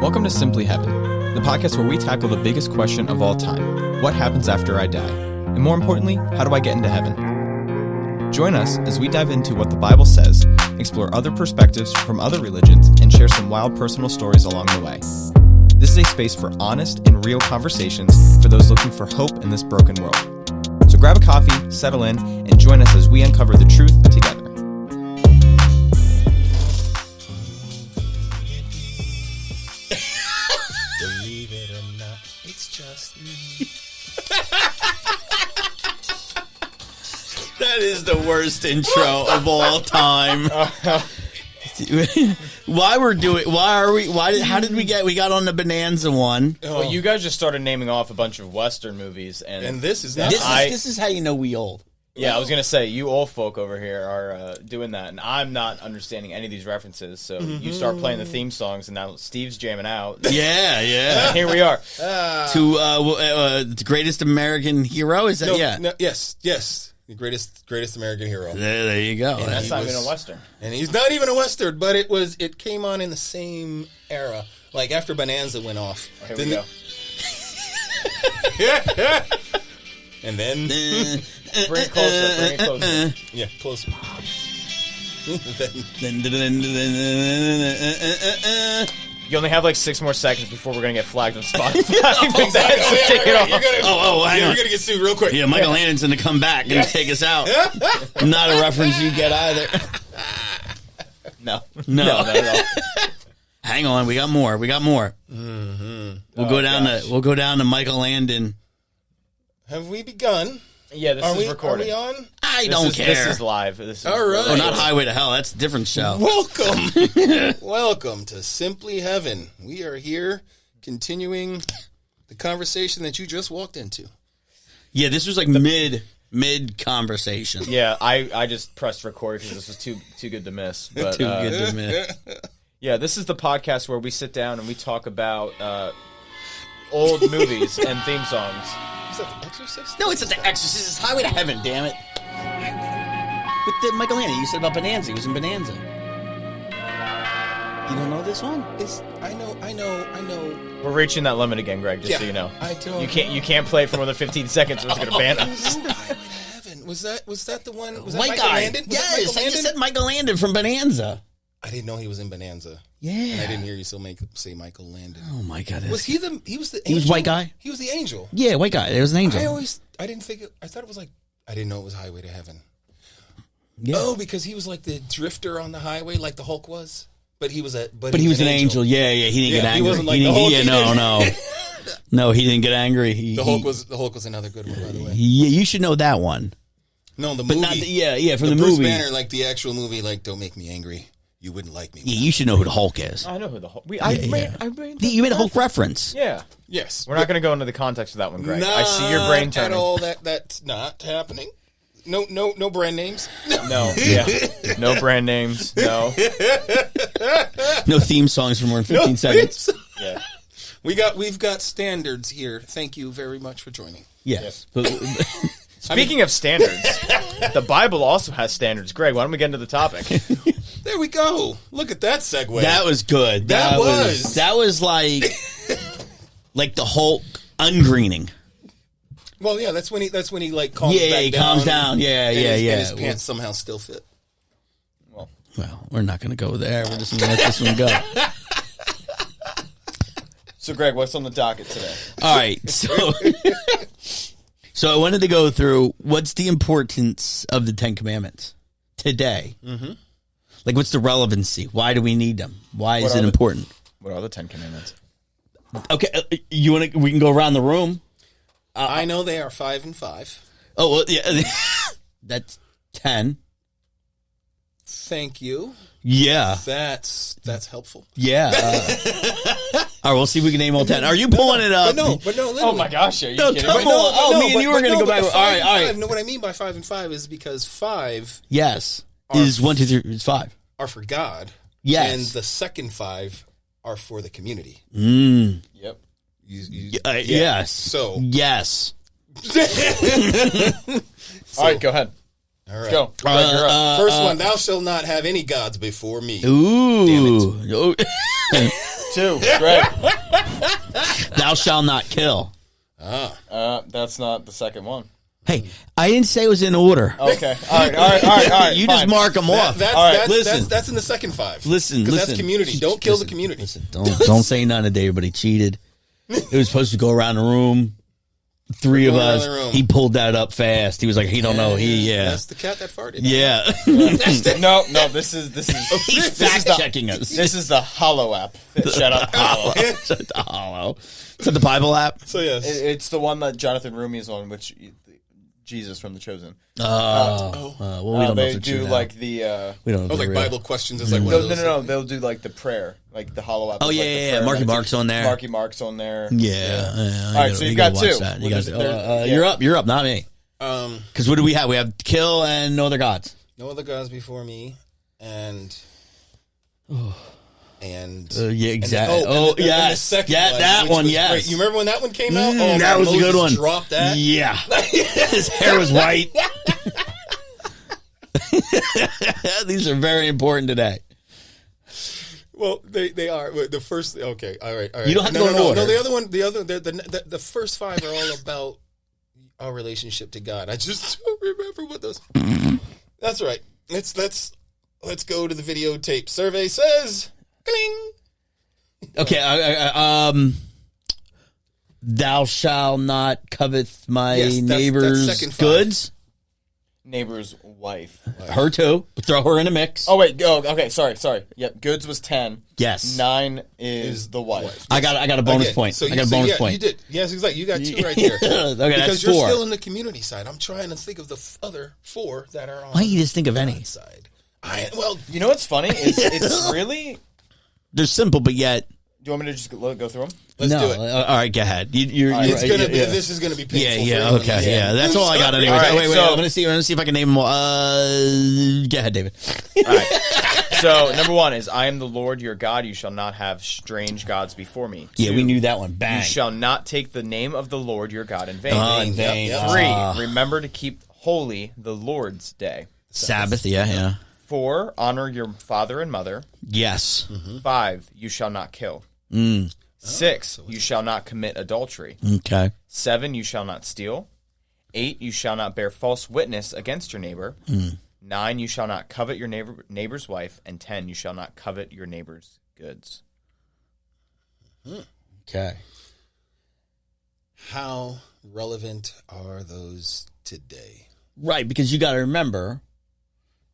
Welcome to Simply Heaven, the podcast where we tackle the biggest question of all time: what happens after I die? And more importantly, how do I get into heaven? Join us as we dive into what the Bible says, explore other perspectives from other religions, and share some wild personal stories along the way. This is a space for honest and real conversations for those looking for hope in this broken world. So grab a coffee, settle in, and join us as we uncover the truth together. Believe it or not, it's just me. That is the worst intro of all time. How did we got on the Bonanza one? Well, you guys just started naming off a bunch of Western movies, and this is not. This is how you know we old. Yeah, I was going to say, you old folk over here are doing that, and I'm not understanding any of these references, so you start playing the theme songs, and now Steve's jamming out. Yeah. Here we are. To the greatest American hero? Is that, Yes. The greatest American hero. There you go. And that's not even a Western. And he's not even a Western, but it came on in the same era. Like after Bonanza went off. Here we go. And then... Bring it closer. Yeah, closer. You only have like 6 more seconds before we're going to get flagged on Spotify. Take it off. Hang on. You're going to get sued real quick. Yeah, Michael Landon's going to come back and take us out. Not a reference you get either. No. Not at all. Hang on, we got more. Mm-hmm. We'll go down to Michael Landon. Have we begun? Yeah, this is recording. Are we on? I don't care. This is live. All right. Oh, not Highway to Hell. That's a different show. Welcome to Simply Heaven. We are here continuing the conversation that you just walked into. Yeah, this was like mid conversation. Yeah, I just pressed record because this was too good to miss. But, Too good to miss. Yeah, this is the podcast where we sit down and we talk about old movies and theme songs. Is that The Exorcist? No, it's not The Exorcist. It's Highway to Heaven, damn it. With Michael Landon, you said about Bonanza. He was in Bonanza. You don't know this one? I know. We're reaching that limit again, Greg, just so you know. I don't. You can't play for more than 15 seconds or it's going to ban us. Highway to Heaven. Was that the one? Was that White Michael guy. Landon? Yes, I just said Michael Landon from Bonanza. I didn't know he was in Bonanza. Yeah. And I didn't hear you say Michael Landon. Oh my God. Was he the angel? He was white guy? He was the angel. Yeah, white guy. There was an angel. I thought it was like, I didn't know it was Highway to Heaven. Yeah. Oh, because he was like the drifter on the highway like the Hulk was? But he was an angel. Yeah. He didn't get angry. He wasn't like the Hulk. No. No, he didn't get angry. The Hulk was another good one, by the way. Yeah, you should know that one. No, the But movie. not from the Bruce movie. Banner, like the actual movie, like Don't Make Me Angry. You wouldn't like me. Yeah, you should know who the Hulk is. I know who the Hulk. You made a Hulk reference. Yeah. Yes. We're not going to go into the context of that one, Greg. Not I see your brain turning. at all. That's not happening. No brand names. No. Yeah. No brand names. No. No theme songs for more than 15 seconds. Yeah. We've got standards here. Thank you very much for joining. Yes. Speaking of standards, the Bible also has standards. Greg, why don't we get into the topic? There we go. Look at that segue. That was good. That was like the Hulk ungreening. Well, yeah, that's when he like calms back down. He calms down. Yeah. And his pants somehow still fit. Well, we're not going to go there. We're just going to let this one go. So, Greg, what's on the docket today? All right. So I wanted to go through what's the importance of the 10 Commandments today. Mm-hmm. Like, what's the relevancy? Why do we need them? Why is it important? What are the 10 Commandments? Okay, we can go around the room. I know they are 5 and 5. Oh, well, yeah. That's 10. Thank you. Yeah. That's helpful. Yeah. All right, we'll see if we can name all 10. Are you pulling it up? But no. Oh, my gosh. Are you No, kidding come me? on. Me and you were going to go back. All right. No, what I mean by 5 and 5 is because 5 Yes. Is 1, 2, 3. It's 5. are for God. Yes. And the second 5 are for the community. Yep. Yes. So. Yes. All right, go ahead. All right. Go. First one, thou shalt not have any gods before me. Ooh. Damn it. 2. Greg. Thou shalt not kill. That's not the second one. Hey, I didn't say it was in order. Okay. All right. You fine. just mark them off. That's in the second 5. Listen. That's community. Don't kill the community. Listen, don't say none to David, but he cheated. It was supposed to go around the room. 3 of us. He pulled that up fast. He was like, he don't know. That's the cat that farted. Yeah. No. This is He's fact checking us. This is the Hollow app. Shut up. Hollow. Is that the Bible app? So yes, it's the one that Jonathan Rumi is on, which Jesus from The Chosen. Well, we don't know they if it's do true now. like the. We don't know. like real. Bible questions is like one of those. No. They'll do like the prayer, like the Hollow app. Oh is like the yeah. prayer Marky meditation. Mark's on there. Marky Mark's on there. Yeah. All right, so you've got 2. You guys, You're up, not me. Because what do we have? We have kill and no other gods. No other gods before me, and yeah, exactly. Yes, that one. Yes, great. You remember when that one came out? That was a good one. Drop that. Yeah, his hair was white. These are very important today. Well, they are. The first, okay, all right. You don't have to go in order. No, the other one, the first 5 are all about our relationship to God. I just don't remember what those. That's right. Let's go to the videotape. Survey says, cling. Okay, thou shalt not covet my neighbor's second 5. goods. Neighbor's wife. Her too. Throw her in the mix. Oh wait. Oh, okay. Sorry. Yep. Goods was 10. Yes. 9 is the wife. I got a bonus point. So I got a bonus point. You did. Yes, exactly. You got 2 right there. Okay, because that's you're 4. still in the community side. I'm trying to think of the other 4 that are on. Why don't you just think of any? God's side. You know what's funny is it's really. They're simple, but yet. Do you want me to just go through them? Let's do it. All right, go ahead. This is gonna be painful. Yeah. Okay. Yeah. That's all I got anyway. All right, wait. so- I'm gonna see if I can name them all. Go ahead, David. All right. So number 1 is I am the Lord your God. You shall not have strange gods before me. 2, Yeah, we knew that one. Bang. You shall not take the name of the Lord your God in vain. In vain. Yep. 3, remember to keep holy the Lord's day. Sabbath. Yeah. 4, honor your father and mother. Yes. 5, you shall not kill. 6, you shall not commit adultery. Okay. 7, you shall not steal. 8, you shall not bear false witness against your neighbor. 9, you shall not covet your neighbor's wife. And 10, you shall not covet your neighbor's goods. Okay. How relevant are those today? Right, because you got to remember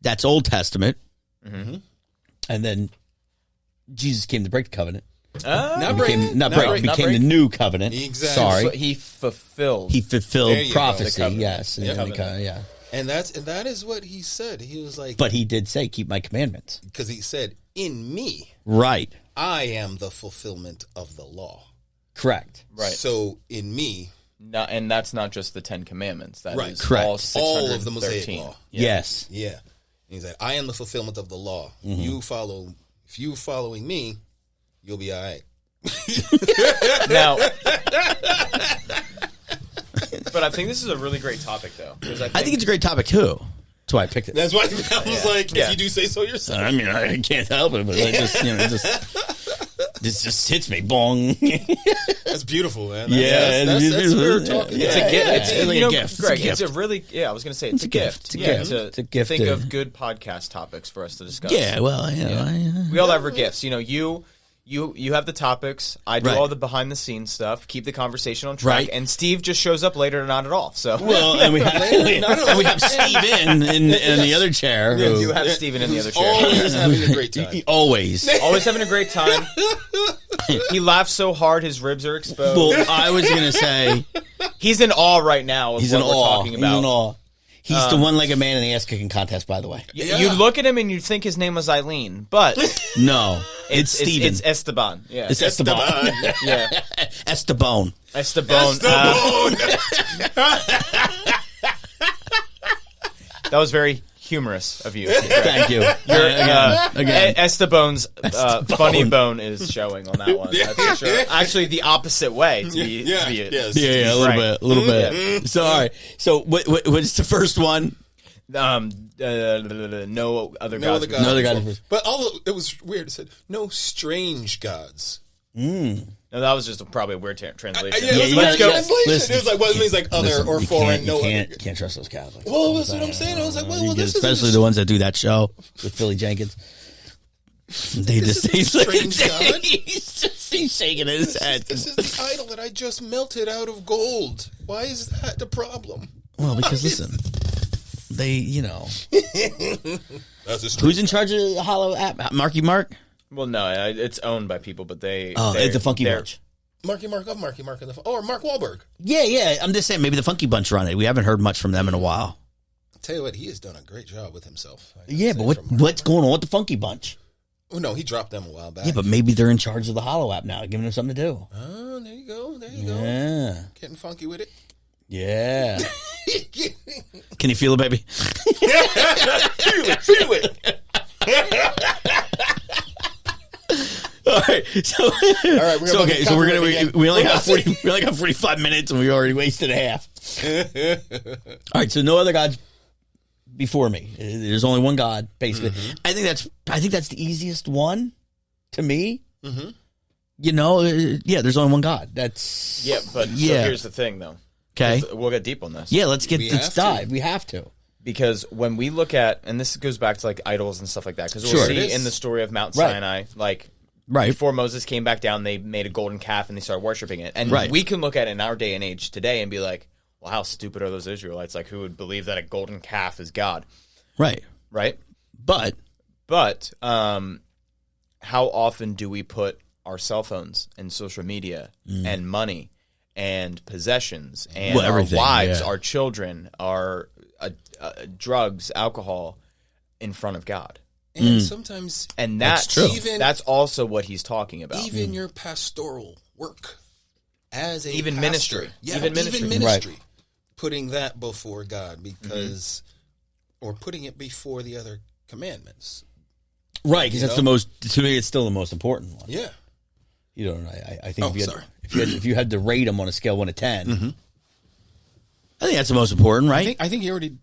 that's Old Testament, and then Jesus came to break the covenant. Became the new covenant. Exactly. Sorry, So he fulfilled. prophecy. Go. Yes, Covenant. And that is what he said. He was like, but he did say, "Keep my commandments." because he said, "In me, Right. I am the fulfillment of the law." Correct. Right. So in me, And that's not just the 10 Commandments. That Right. is Correct. all of the 613. Mosaic law. Yes. Yeah. And he said, "I am the fulfillment of the law. If you following me, you'll be all right." Now, but I think this is a really great topic, though. Because I think it's a great topic too. That's why I picked it. That's why I was like, if you do say so yourself. I mean, I can't help it, but this just hits me. Bong. That's beautiful, man. Yeah, that's it's spirit talking. It's a gift. It's like a gift. It's a Greg, gift. it's a really, I was going to say it's a gift. It's a gift. It's a gift Think to- of good podcast topics for us to discuss. Yeah, well, We all have our gifts. You have the topics. I do Right. all the behind the scenes stuff. Keep the conversation on track. Right. And Steve just shows up later or not at all. So well, and we have Steve in the other chair. we who- do have Steven in the other chair. Always having a great time. Always. Always having a great time. He laughs so hard his ribs are exposed. Well, I was gonna say He's in awe right now of he's what in we're awe. talking about. He's in awe. He's the one-legged man in the ass kicking contest, by the way. You look at him and you think his name was Eileen, but No, it's Steven. It's Esteban. Yeah, It's Esteban. yeah. Esteban. Esteban. That was very humorous of you. Thank you. Again. Esteban's funny bone is showing on that one. That's for sure. Actually, the opposite way. Yes. Yeah, a little bit. So, all right. So, what's the first one? No other gods. No other gods. But although it was weird, it said no strange gods No, that was just probably a weird translation. Let's go. Listen, It was like, what means like other or foreign? You can't trust those Catholics. Well, that's what I'm saying. I was like, well, this especially the ones that do that show with Philly Jenkins. He's shaking his head. This is the idol that I just melted out of gold. Why is that the problem? Well, because listen, they, That's who's in charge of the Hollow app? Marky Mark? Well, no, it's owned by people, but it's the Funky Bunch. Marky Mark or Mark Wahlberg. Yeah. I'm just saying, maybe the Funky Bunch run it. We haven't heard much from them in a while. Tell you what, he has done a great job with himself. Yeah, but what's going on with the Funky Bunch? Oh, no, he dropped them a while back. Yeah, but maybe they're in charge of the Hollow app now, giving them something to do. Oh, there you go. Yeah. Getting funky with it. Yeah. Can you feel it, baby? Feel it. All right. So we only got 45 minutes and we already wasted a half. All right, so no other gods before me. There's only one God, basically. Mm-hmm. I think that's the easiest one to me. Mm-hmm. There's only one God. So here's the thing, though. Okay, we'll get deep on this. Yeah, let's dive. We have to, because when we look at, and this goes back to like idols and stuff like that, because we'll see in the story of Mount Sinai, before Moses came back down, they made a golden calf and they started worshiping it, and we can look at it in our day and age today and be like, well, how stupid are those Israelites? Like, who would believe that a golden calf is God? Right. But how often do we put our cell phones and social media and money and possessions and our wives, our children, our drugs, alcohol in front of God? And sometimes, and that's true. That's also what he's talking about. Even your pastoral work as a ministry, even ministry, putting that before God or putting it before the other commandments, right? Because that's the most. To me, it's still the most important one. Yeah. I think if you had to rate them on a scale 1 to 10, I think that's the most important, right? I think he already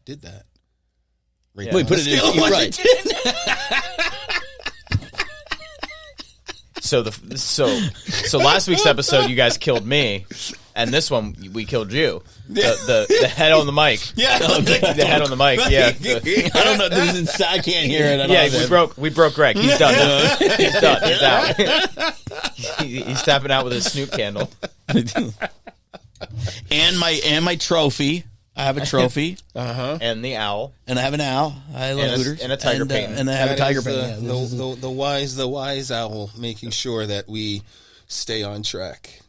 did that. Wait, put it in right. So last week's episode, you guys killed me, and this one we killed you. The head on the mic. Yeah, the head on the mic. Yeah, I don't know. I can't hear it. We broke Greg. He's done. He's done. He's out. He's tapping out with his Snoop candle. And my trophy. I have a trophy. And the owl. And I have an owl. I love Hooters. And a tiger painting. And I have a tiger painting. The wise owl, making sure that we stay on track.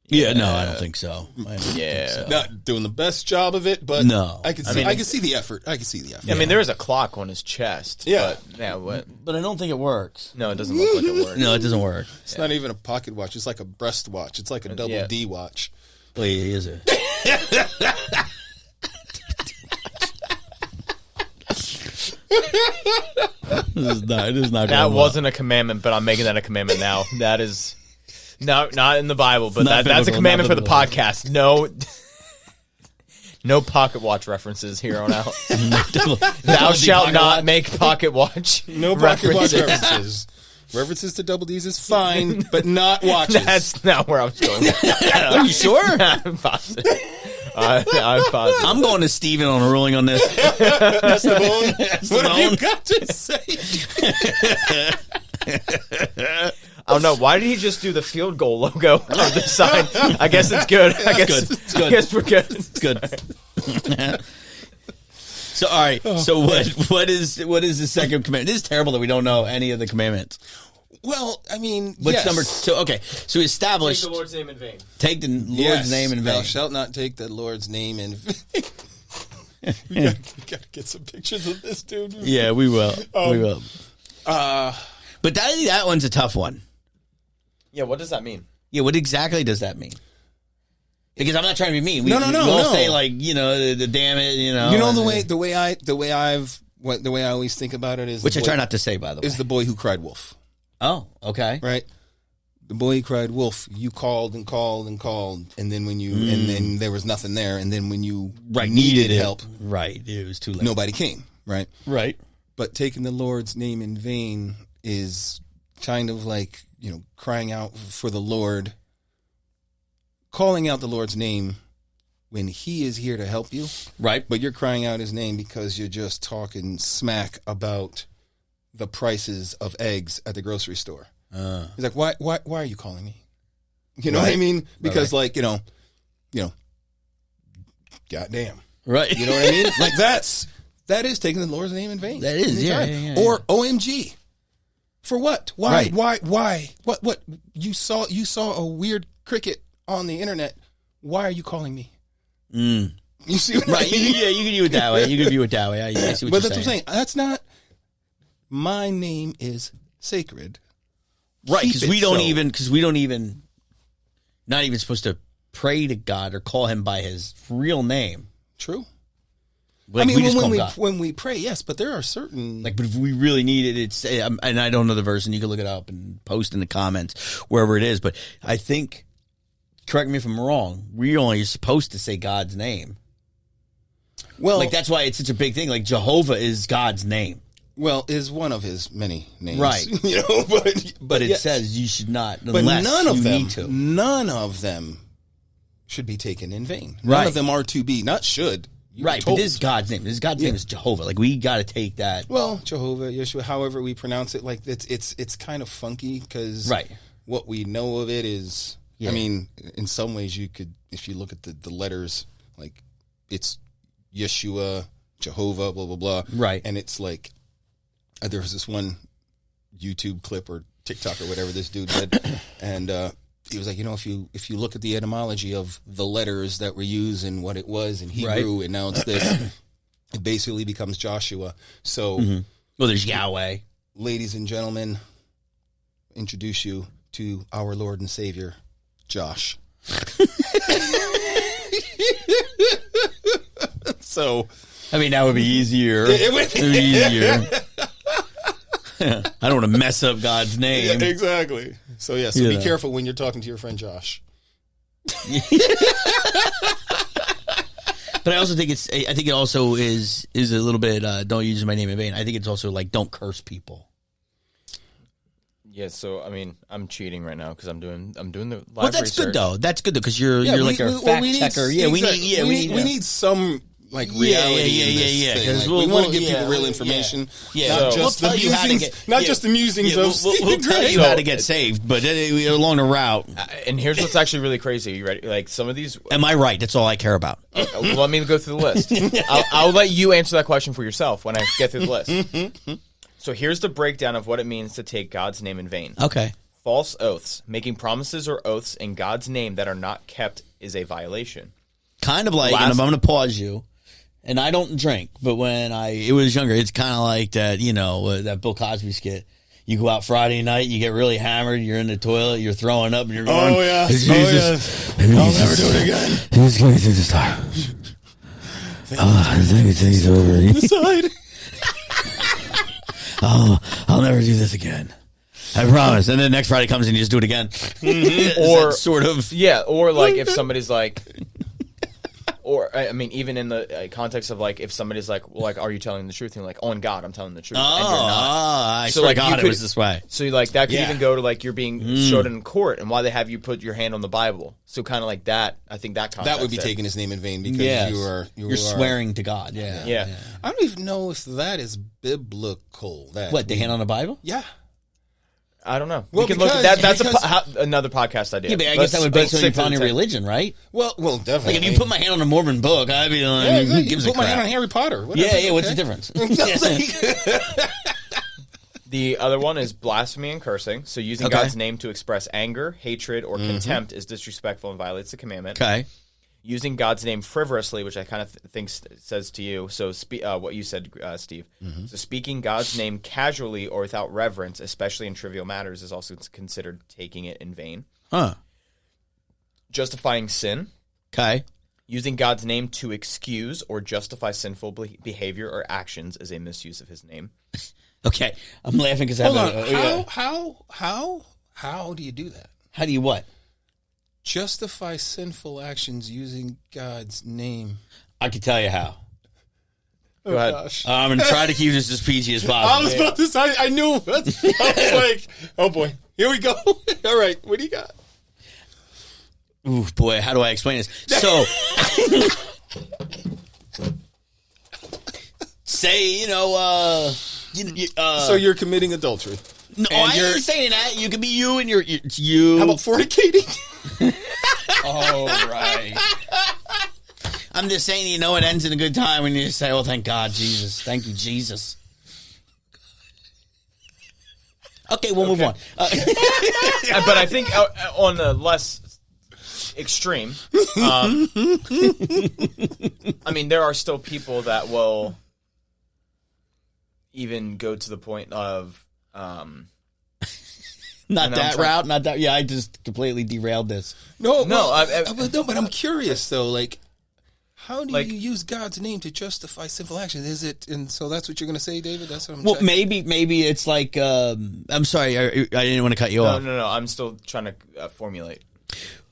Yeah, no, I don't think so. Not doing the best job of it, but no. I can see the effort. I mean, there is a clock on his chest. Yeah. But I don't think it works. No, it doesn't look like it works. No, it doesn't work. It's not even a pocket watch. It's like a breast watch. It's like a double D watch. Well, he is it. It is not. That wasn't a commandment, but I'm making that a commandment now. That is not in the Bible, but that's a commandment for the podcast. No pocket watch references here on out. Thou shalt not make pocket watch. No pocket watch references. References to double D's is fine, but not watches. That's not where I was going. Are you sure? I'm positive. I'm positive. I'm going to Steven on a ruling on this. That's the bone. What have you got to say? Oh no! Why did he just do the field goal logo on the sign? I guess it's good. I guess we're good. It's good. So all right. So what is the second commandment? This is terrible that we don't know any of the commandments. Well, I mean, what's number 2? Okay, so we established take the Lord's name in vain. Take the Lord's name in vain. Thou shalt not take the Lord's name in vain. we gotta get some pictures of this, dude. Yeah, we will. We will. But that one's a tough one. Yeah, what does that mean? Yeah, what exactly does that mean? Because I'm not trying to be mean. No. Say the damn it, the way I always think about it is, which I try not to say, by the way, is the boy who cried wolf. Oh, okay, right. The boy who cried wolf. You called and called and called, and then when and then there was nothing there, and then when you needed help, right, it was too late. Nobody came, right. But taking the Lord's name in vain is kind of like crying out for the Lord, calling out the Lord's name when he is here to help you. Right. But you're crying out his name because you're just talking smack about the prices of eggs at the grocery store. He's like, why are you calling me? You know what I mean? Because goddamn. Right. You know what I mean? Like that is taking the Lord's name in vain. That is, yeah. Or OMG. For what? Why? Right. Why? What? You saw a weird cricket on the internet. Why are you calling me? You see what I mean? Yeah, you can view it that way. You can view it that way. I see what but you're that's saying. what I'm saying. That's not. My name is sacred. Right, because we don't even, not even supposed to pray to God or call him by his real name. True. Like, when we pray, yes, but there are certain... but if we really need it, it's... And I don't know the verse, and you can look it up and post in the comments, wherever it is, but I think, correct me if I'm wrong, we only are supposed to say God's name. Well... that's why it's such a big thing. Like, Jehovah is God's name. Well, is one of his many names. Right. But it says you should not, unless none of them should be taken in vain. None Right. of them are to be, not should. Right, but this is God's name. God's name is Jehovah. Like, we got to take that. Well, Jehovah, Yeshua, however we pronounce it, like it's kind of funky because what we know of it is, I mean, in some ways you could, if you look at the letters, like it's Yeshua, Jehovah, blah, blah, blah. Right. And it's like, there was this one YouTube clip or TikTok or whatever this dude did, and he was like, if you look at the etymology of the letters that were used and what it was in Hebrew, and now it's this, it basically becomes Joshua. So, well, there's Yahweh. Ladies and gentlemen, introduce you to our Lord and Savior, Josh. So, I mean, that would be easier. It would be easier. I don't want to mess up God's name. Yeah, exactly. So be careful when you're talking to your friend Josh. But I also think it also is a little bit don't use my name in vain. I think it's also like don't curse people. Yeah, so I mean, I'm cheating right now because I'm doing the live Well, that's research. good though. That's good though because you're like a fact checker. We need some like reality in this thing. Like, we want to give people real information, not just the musings of we'll tell you how to get saved, but along the route. And here's what's actually really crazy. Are you ready? Like some of these. Am I right? That's all I care about. Let me go through the list. I'll let you answer that question for yourself when I get through the list. So here's the breakdown of what it means to take God's name in vain. Okay. False oaths. Making promises or oaths in God's name that are not kept is a violation. Kind of like, and I'm going to pause you. And I don't drink, but when I was younger, it's kind of like that, that Bill Cosby skit. You go out Friday night, you get really hammered, you're in the toilet, you're throwing up, and you're going, oh, yeah. I'll never do it again. Who's going to this time? I think it's over. Decide. I'll never do this again. I promise. And then next Friday comes and you just do it again. Or sort of. Yeah, or like if somebody's like... Or, I mean, even in the context of, like, if somebody's like, well, like, are you telling the truth? And you're like, on God, I'm telling the truth. And you're not. I swear to God, it was this way. So, like, that could even go to, like, you're being showed in court, and why they have you put your hand on the Bible. So, kind of like that, I think that context. That would be taking his name in vain because you're swearing to God. Yeah. I don't even know if that is biblical. The hand on the Bible? Yeah. I don't know. Well, we can look at that. That's another podcast idea. Yeah, but I guess that would be something upon your religion, right? Well, definitely. Like if you put my hand on a Mormon book, I'd be like, who gives a crap? Put my hand on Harry Potter. Whatever, what's the difference? The other one is blasphemy and cursing. So using God's name to express anger, hatred, or contempt is disrespectful and violates the commandment. Okay. Using God's name frivolously, which I kind of think says to you, so what you said, Steve. So speaking God's name casually or without reverence, especially in trivial matters, is also considered taking it in vain. Justifying sin. Okay. Using God's name to excuse or justify sinful behavior or actions is a misuse of his name. Okay. I'm laughing because How do you do that? How do you what? Justify sinful actions using God's name. I can tell you how. Go ahead. Gosh. I'm going to try to keep this as PG as possible. I was about to say, I knew. I was like, oh boy, Here we go. All right, what do you got? Ooh, boy, how do I explain this? So, say, So you're committing adultery. No, I ain't saying that. You could be you and it's you. How about fornicating? Oh, right. I'm just saying, it ends in a good time when you just say, oh, thank God, Jesus. Thank you, Jesus. Okay, we'll move on. But I think on the less extreme, I mean, there are still people that will even go to the point of... not that route, not that. Yeah, I just completely derailed this. No, but I'm curious though. Like, how do you use God's name to justify sinful action? Is it? And so that's what you're going to say, David. That's what I'm. Well, maybe it's like. I'm sorry, I didn't want to cut you off. No. I'm still trying to formulate.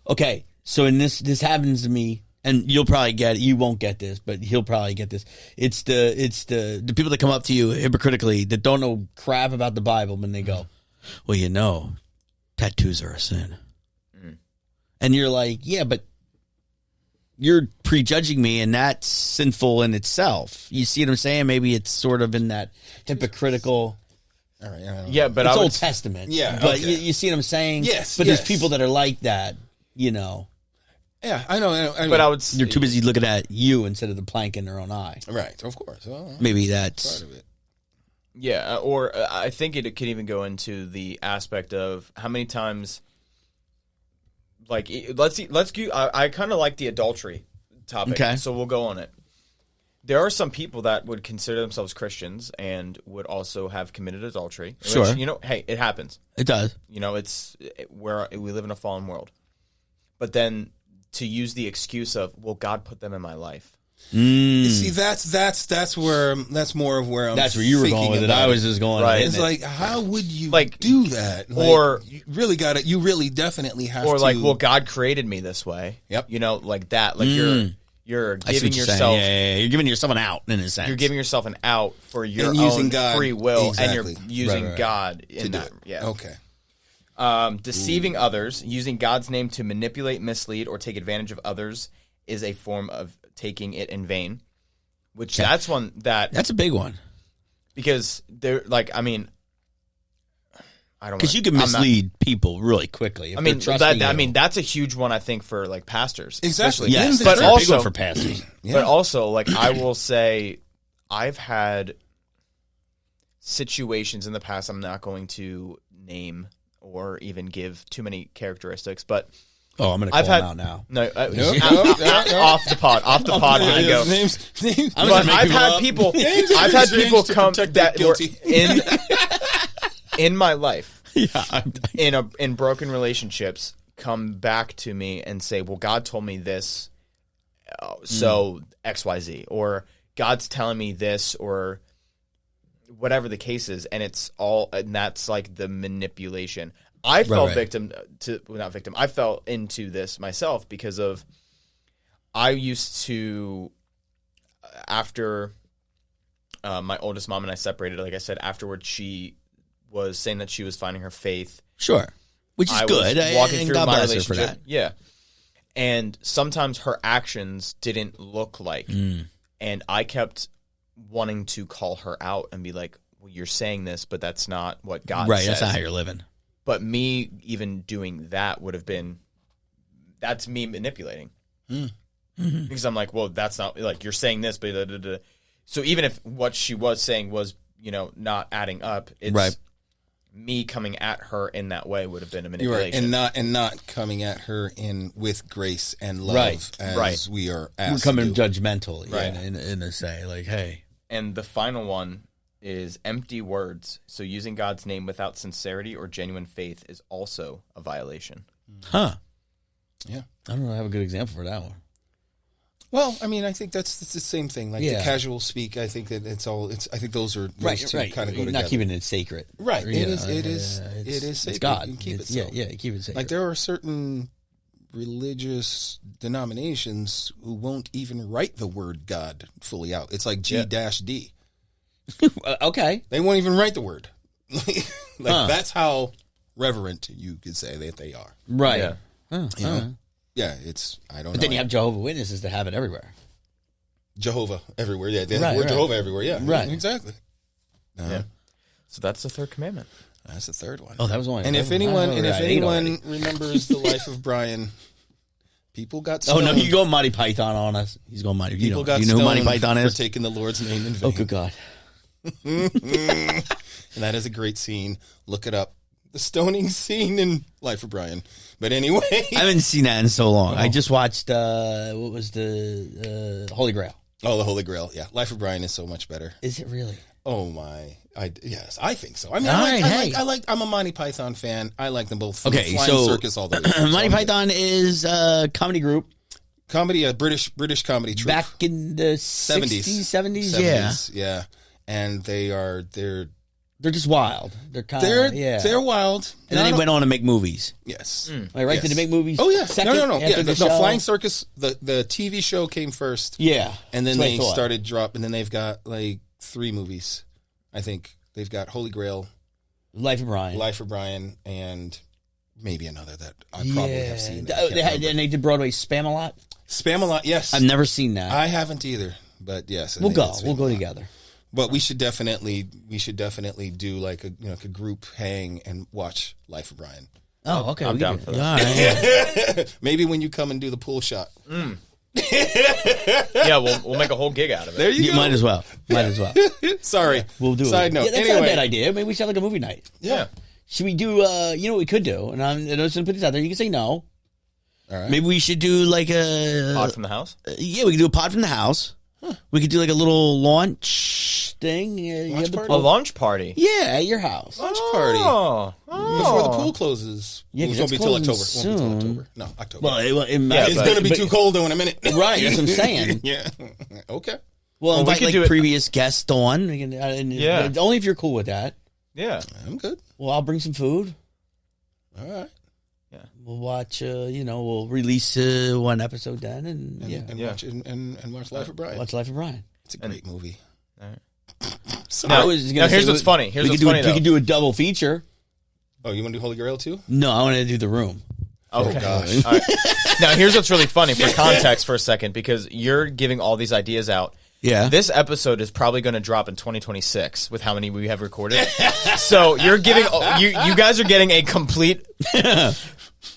Okay, so in this happens to me, and you'll probably get it. You won't get this, but he'll probably get this. It's the people that come up to you hypocritically that don't know crap about the Bible, and they go, well, tattoos are a sin. Mm. And you're like, yeah, but you're prejudging me, and that's sinful in itself. You see what I'm saying? Maybe it's sort of in that hypocritical... All right, yeah, but it's Old Testament. Yeah, but you see what I'm saying? Yes, but there's people that are like that, Yeah, I know. But I would. You're too busy looking at you instead of the plank in their own eye. Right, of course. Well, maybe that's part of it. Yeah, or I think it could even go into the aspect of how many times, like, let's go. I kind of like the adultery topic, okay. So we'll go on it. There are some people that would consider themselves Christians and would also have committed adultery. Sure. Which, hey, it happens. It does. It's where we live in a fallen world. But then to use the excuse of, well, God put them in my life. You see, that's more of where I'm. That's where you were going with it. I was just going. Right. It's like, how would you do that? Or you really got it. You really definitely have to. Or like, well, God created me this way. Yep. Like that. Like you're giving yourself. You're giving yourself an out in a sense. You're giving yourself an out for your own free will, exactly. and you're using God in that. Yeah. Okay. Deceiving others, using God's name to manipulate, mislead, or take advantage of others is a form of taking it in vain. That's one that's a big one because they're like, I mean, I don't because you can mislead people really quickly. I mean, that's a huge one I think for like pastors, exactly. Yes, but also big one for pastors. Yeah. But also, like I will say, I've had situations in the past. I'm not going to name or even give too many characteristics, but. Oh, I'm going to call him out now. No, off the pod. Off the pod when you go. Names. But I've had people come that were in my life, in broken relationships, come back to me and say, well, God told me this, so XYZ, or God's telling me this, or whatever the case is, and that's like the manipulation. I fell I fell into this myself because of I used to, after my oldest mom and I separated, like I said, afterwards she was saying that she was finding her faith. Sure. Which is good. Walking through God my bless her relationship. for that. Yeah. And sometimes her actions didn't look like. And I kept wanting to call her out and be like, well, you're saying this, but that's not what God says. Right, that's not how you're living. But me even doing that would have been, that's me manipulating. Mm-hmm. Because I'm like, well, that's not, like, you're saying this, but So even if what she was saying was, not adding up, it's me coming at her in that way would have been a manipulation. Right. And not coming at her with grace and love as we are asked We're coming to do. judgmental, in a say, like, hey. And the final one is empty words. So using God's name without sincerity or genuine faith is also a violation. Huh. Yeah. I don't know. I have a good example for that one. Well, I mean, I think that's the same thing. Like the casual speak, I think that I think those two kind of go together. You're not keeping it sacred. Right. It is sacred. It's God. You can keep it so. Yeah, keep it sacred. Like there are certain religious denominations who won't even write the word God fully out. It's like G-D. Okay. They won't even write the word. That's how reverent you could say that they are. Right. Yeah. You know? Yeah, it's, I don't know. But then you have Jehovah's Witnesses that have it everywhere. Jehovah everywhere. Yeah, they have Right, the word right. Jehovah everywhere. Yeah, Right. Exactly. Yeah. So that's the third commandment. That's the third one. Oh, that was only. And if anyone remembers the life of Brian, people got Oh stoned. no, you go Monty Python on us. He's going Monty. People got you know who Monty stoned Python for is? taking the Lord's name in vain. Oh, good God. And that is a great scene. Look it up. The stoning scene in Life of Brian. But anyway. I haven't seen that in so long. I just watched, what was the Holy Grail? Oh, the Holy Grail. Yeah. Life of Brian is so much better. Is it really? Oh, my. Yes, I think so. I mean, All right, I'm a Monty Python fan. I like them both. From Okay, Flying so Circus all the way. Monty Python is a comedy group. Comedy, a British comedy troupe. Back in the 60s, 70s, yeah. And they're just wild. They're kind of, they're wild. And then they went on to make movies. Yes. Right? Yes. Did they make movies? Oh, yeah. Second No. after Yeah, the the show? Flying Circus, the TV show came first. Yeah. And then That's what I they thought. started dropping, and then they've got like 3 movies. I think they've got Holy Grail, Life of Brian. Life of Brian, and maybe another that I probably have seen. that I Oh, can't remember. and they did Broadway Spam-A-Lot? Spam-A-Lot, yes. I've never seen that. I haven't either, but yes. We'll go together. But we should definitely do like a group hang and watch Life of Brian. Oh, okay. I'm down for that. All right. Maybe when you come and do the pool shot. Yeah, we'll make a whole gig out of it. There you go. Might as well. Sorry. We'll do it. Side note. Yeah, that's anyway. not a bad idea. Maybe we should have like a movie night. Yeah. Should we do, you know what we could do? And I'm just going to put this out there. You can say no. All right. Maybe we should do like a... Pod from the house? Yeah, we could do a pod from the house. We could do like a little launch thing. You have the party? A launch party. Yeah, at your house. Lunch party. Oh. Before the pool closes. Yeah, It 'cause won't be it's till October. closing Won't be till soon. October. No, October. Well, it might, Yeah, it's going to be too cold though in a minute. Right, that's what I'm saying. Yeah. Okay. Well, we invite could like do it- previous guests on. We can, Yeah. Only if you're cool with that. Yeah. I'm good. Well, I'll bring some food. All right. We'll watch, we'll release one episode then. And Watch Life of Brian. Watch Life of Brian. It's a great movie. All right. Sorry. I was gonna Now, here's say, what's funny. Here's what's funny, We could do a double feature. Oh, you want to do Holy Grail too? No, I want to do The Room. Okay. Oh, gosh. All right. Now, here's what's really funny for context for a second, because you're giving all these ideas out. Yeah. This episode is probably going to drop in 2026 with how many we have recorded. So you're giving you guys are getting a complete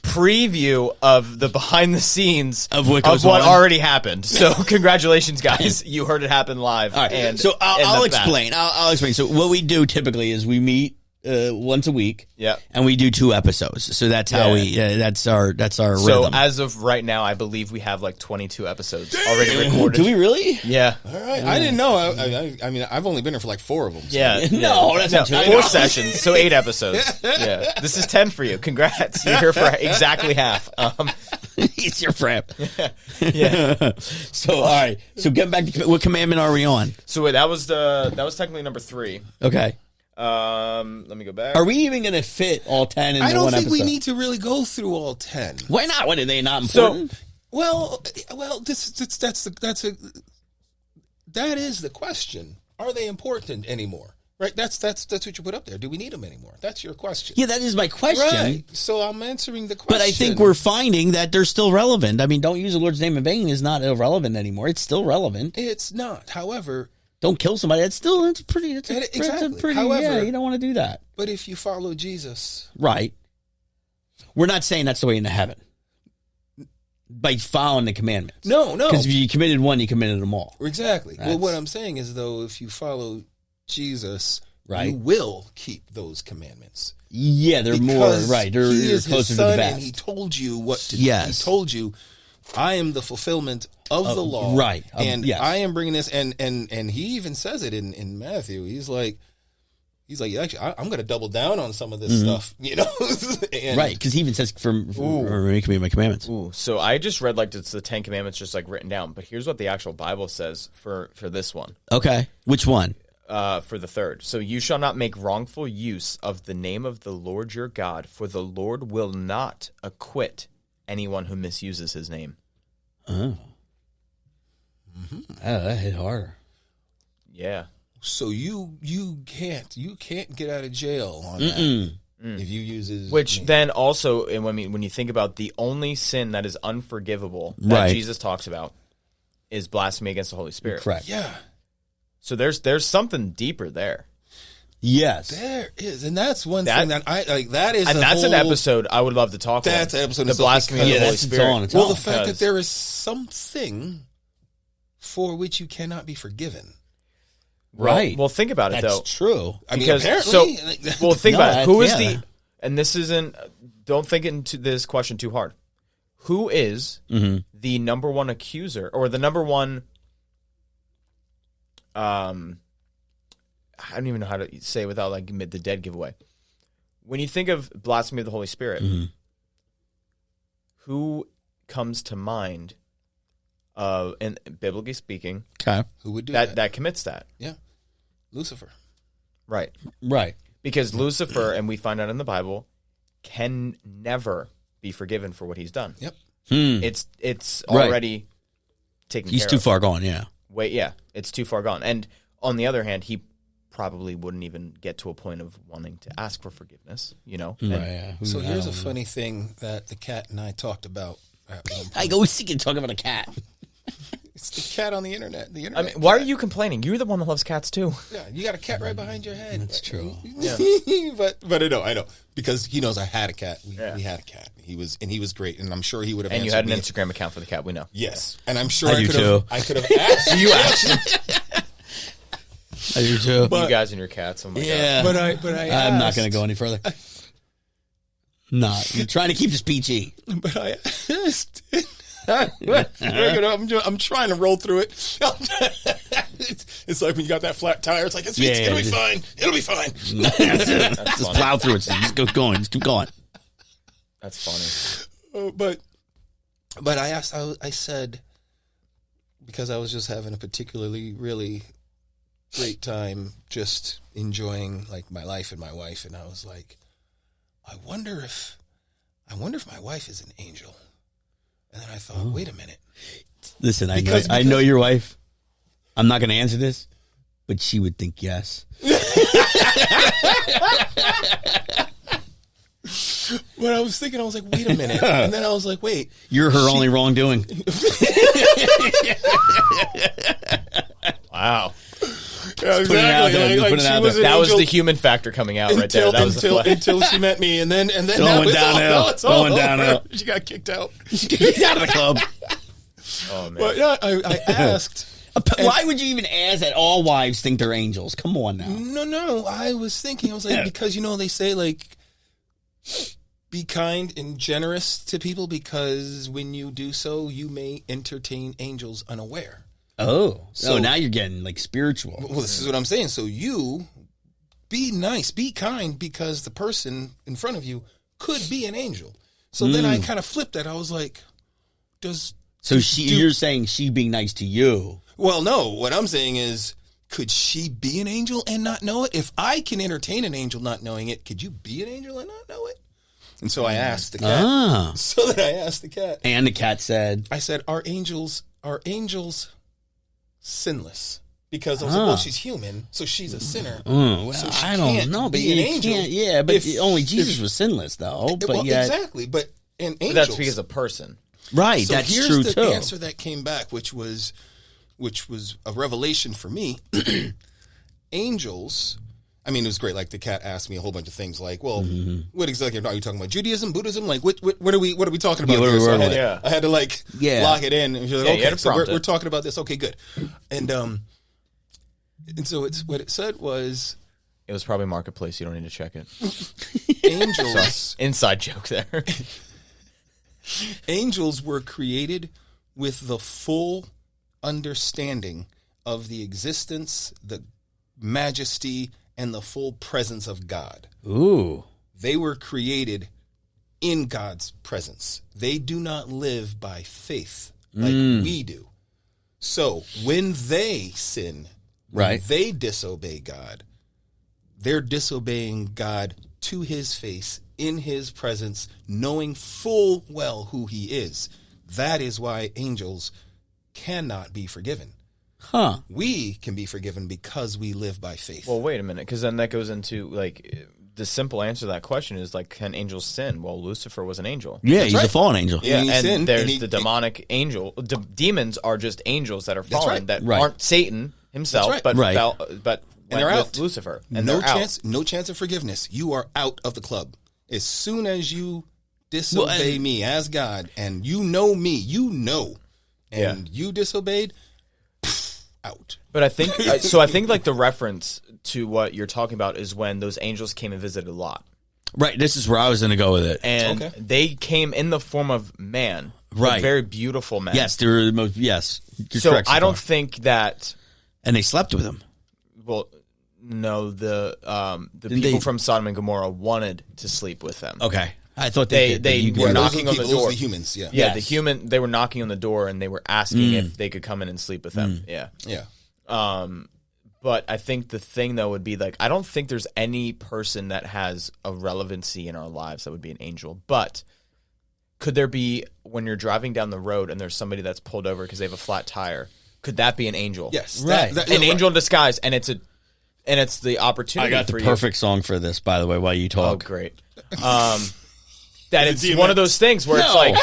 preview of the behind the scenes Of what already happened. So congratulations, guys! You heard it happen live. All right. And So I'll and the explain. I'll explain. So what we do typically is we meet once a week. Yeah. And we do 2 episodes. So that's how that's our So rhythm. as of right now, I believe we have like 22 episodes already recorded. Do we really? Yeah. All right. I didn't know. I mean, I've only been here for like 4 of them. So. Yeah. No, that's not true. 4 sessions, so 8 episodes. Yeah. This is 10 for you. Congrats. You're here for exactly half. It's your prep. Yeah. So all right. So getting back to what commandment are we on? So wait, that was technically number 3. Okay. Let me go back. Are we even going to fit all 10 in I don't one think episode? we need to really go through all 10. Why not? What are they not important? Well, that is the question. Are they important anymore? Right? That's what you put up there. Do we need them anymore? That's your question. Yeah, that is my question. Right. So I'm answering the question. But I think we're finding that they're still relevant. I mean, don't use the Lord's name in vain is not irrelevant anymore. It's still relevant. It's not. However, Don't kill somebody. It's pretty. Exactly. However, However, you don't want to do that. but if you follow Jesus, Right. We're not saying that's the way into heaven. By following the commandments. no, Because if you committed one, you committed them all. exactly. Well, That's- what I'm saying is, though, if you follow Jesus, Right. you will keep those commandments. Yeah, they're Because more right. They're he is closer his to son, the and best. he told you what to do. Yes. He told you, I am the fulfillment of the law. right. And yes. I am bringing this, and he even says it in Matthew. He's like, actually, I'm going to double down on some of this stuff, you know? And Right, because he even says, for me my commandments. Ooh, so I just read like it's the 10 Commandments just like written down, but here's what the actual Bible says for this one. Okay. Which one? For the third. So you shall not make wrongful use of the name of the Lord your God, for the Lord will not acquit anyone who misuses his name. Oh. Oh, that hit harder. Yeah. So you can't get out of jail on that. If you use his Which name. then also, and when you think about the only sin that is unforgivable that Jesus talks about is blasphemy against the Holy Spirit. Correct. Yeah. So there's something deeper there. Yes. There is. And that's one thing that I like. That is And that's an episode I would love to talk about. That's an episode. The blasphemy of the Holy Spirit. Well, the fact that there is something for which you cannot be forgiven. Right. Well, think about it, though. That's true. I mean, apparently. Well, think about it. Who is and this isn't, don't think into this question too hard. Who is the number one accuser or the number one, I don't even know how to say it without like the dead giveaway. When you think of blasphemy of the Holy Spirit, who comes to mind, and biblically speaking, who would do that commits that? Yeah. Lucifer. Right. Right. Because Lucifer, and we find out in the Bible, can never be forgiven for what he's done. Yep. It's already taken care of. He's too far gone, yeah. It's too far gone. And on the other hand, he probably wouldn't even get to a point of wanting to ask for forgiveness, you know? So here's a funny thing that the cat and I talked about. I always think you talk about a cat. It's the cat on the internet. I mean, why are you complaining? You're the one that loves cats too. Yeah, you got a cat right behind your head. That's true. Yeah. but I know because he knows I had a cat. We had a cat. He was great, and I'm sure he would have. And you had an Instagram account for the cat. We know. Yes, and I'm sure I could have asked you. I do too. You guys and your cats. Oh my God. But I'm not going to go any further. You're trying to keep this PG. But I asked. I'm trying to roll through it. It's like when you got that flat tire. It's like it'll be fine. It'll be fine. Just plow through it. Just go going. Just keep going. That's funny. But I asked. I said because I was just having a particularly really great time, just enjoying like my life and my wife, and I was like, I wonder if my wife is an angel. And then I thought, wait a minute. Listen, I know your wife. I'm not going to answer this, but she would think yes. When I was thinking, I was like, wait a minute. And then I was like, wait. You're her only wrongdoing. Wow. Yeah, exactly. That was the human factor coming out right there. That was until she met me, and then now it's all downhill. She got kicked out. Get out of the club. Oh man! But yeah, I asked. Why would you even ask that all wives think they're angels? Come on now. No. I was thinking. I was like, because they say like, be kind and generous to people because when you do so, you may entertain angels unaware. Oh, so now you're getting like spiritual. Well, this is what I'm saying. So you be nice, be kind, because the person in front of you could be an angel. So then I kind of flipped that. I was like, you're saying she being nice to you? Well, no. What I'm saying is, could she be an angel and not know it? If I can entertain an angel not knowing it, could you be an angel and not know it? And so I asked the cat. So then I asked the cat. And the cat said, I said, are angels sinless? Because I was like, well, she's human, so she's a sinner. Well, so I don't know, but you can't. Yeah, but only Jesus was sinless, though. But exactly. But an angel. That's because of person, right? So that's here's true the too. answer that came back, which was a revelation for me. Angels. I mean, it was great. Like the cat asked me a whole bunch of things, like, "Well, what exactly are you talking about? Judaism, Buddhism? Like, what are we talking about?" I had to lock it in. And she was like, "Okay, so we're talking about this. Okay, good." And so what it said was, it was probably Marketplace. You don't need to check it. Angels, inside joke there. Angels were created with the full understanding of the existence, the majesty, and the full presence of God. Ooh. They were created in God's presence. They do not live by faith like we do. So when they sin, when they disobey God, they're disobeying God to his face, in his presence, knowing full well who he is. That is why angels cannot be forgiven. We can be forgiven because we live by faith. Well, wait a minute, because then that goes into the simple answer to that question is like, can angels sin? Well, Lucifer was an angel. Yeah, he's a fallen angel. Yeah, and there's the demonic angel. Demons are just angels that are fallen that aren't Satan himself, but and they're out. Lucifer. And no chance of forgiveness. You are out of the club as soon as you disobey me as God, and you know me, and you disobeyed. Out. But I think like the reference to what you're talking about is when those angels came and visited Lot. Right. This is where I was going to go with it. And they came in the form of man. Right. Very beautiful man. Yes, they were the most. Yes. So I don't think that. And they slept with him. Well, no. The people from Sodom and Gomorrah wanted to sleep with them. Okay. I thought they were knocking on the door. The humans, They were knocking on the door and they were asking if they could come in and sleep with them. Yeah. But I think the thing though would be like, I don't think there's any person that has a relevancy in our lives that would be an angel. But could there be when you're driving down the road and there's somebody that's pulled over because they have a flat tire? Could that be an angel? Yes, right. An angel in disguise, and it's the opportunity. I got the perfect song for this, by the way. While you talk, oh great. That it's one of those things where it's like,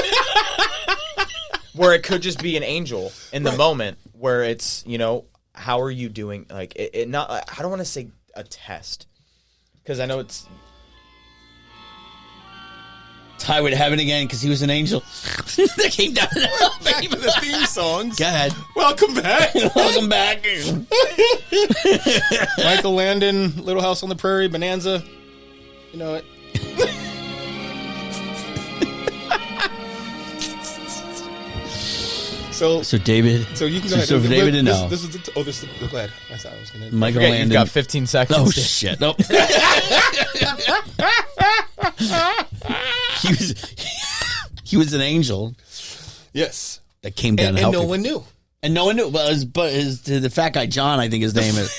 where it could just be an angel in the moment where it's, how are you doing? Like, it not, I don't want to say a test because I know it's. Highway to Heaven again because he was an angel. That came down. Back to the theme songs. Go ahead. Welcome back. Welcome back. Michael Landon, Little House on the Prairie, Bonanza. You know it. So David. So you can go ahead. So for David to know. This is go ahead. I thought I was going to. Michael Landon. You've got 15 seconds. Oh shit! Nope. He was an angel. Yes. That came down and help no people. one knew. And no one knew. But the fat guy John, I think his name is.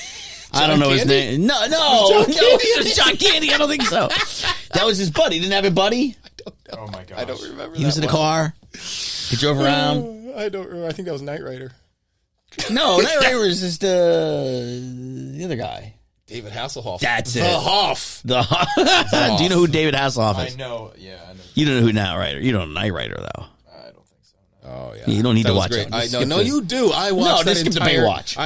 I don't know his name. No, it was John Candy. I don't think so. That was his buddy. Didn't have a buddy. I don't know. Oh my god! I don't remember. He was in a car. He drove around. I don't remember. I think that was Knight Rider. No, Knight Rider was just the other guy. David Hasselhoff. That's the it. Hoff. The Hoff. Do you know who David Hasselhoff is? I know. Yeah, I know. You don't know who Knight Rider. You don't know Knight Rider though. I don't think so. No. Oh yeah. You don't need that to watch great. it. No, you do. I watched that entire. Baywatch.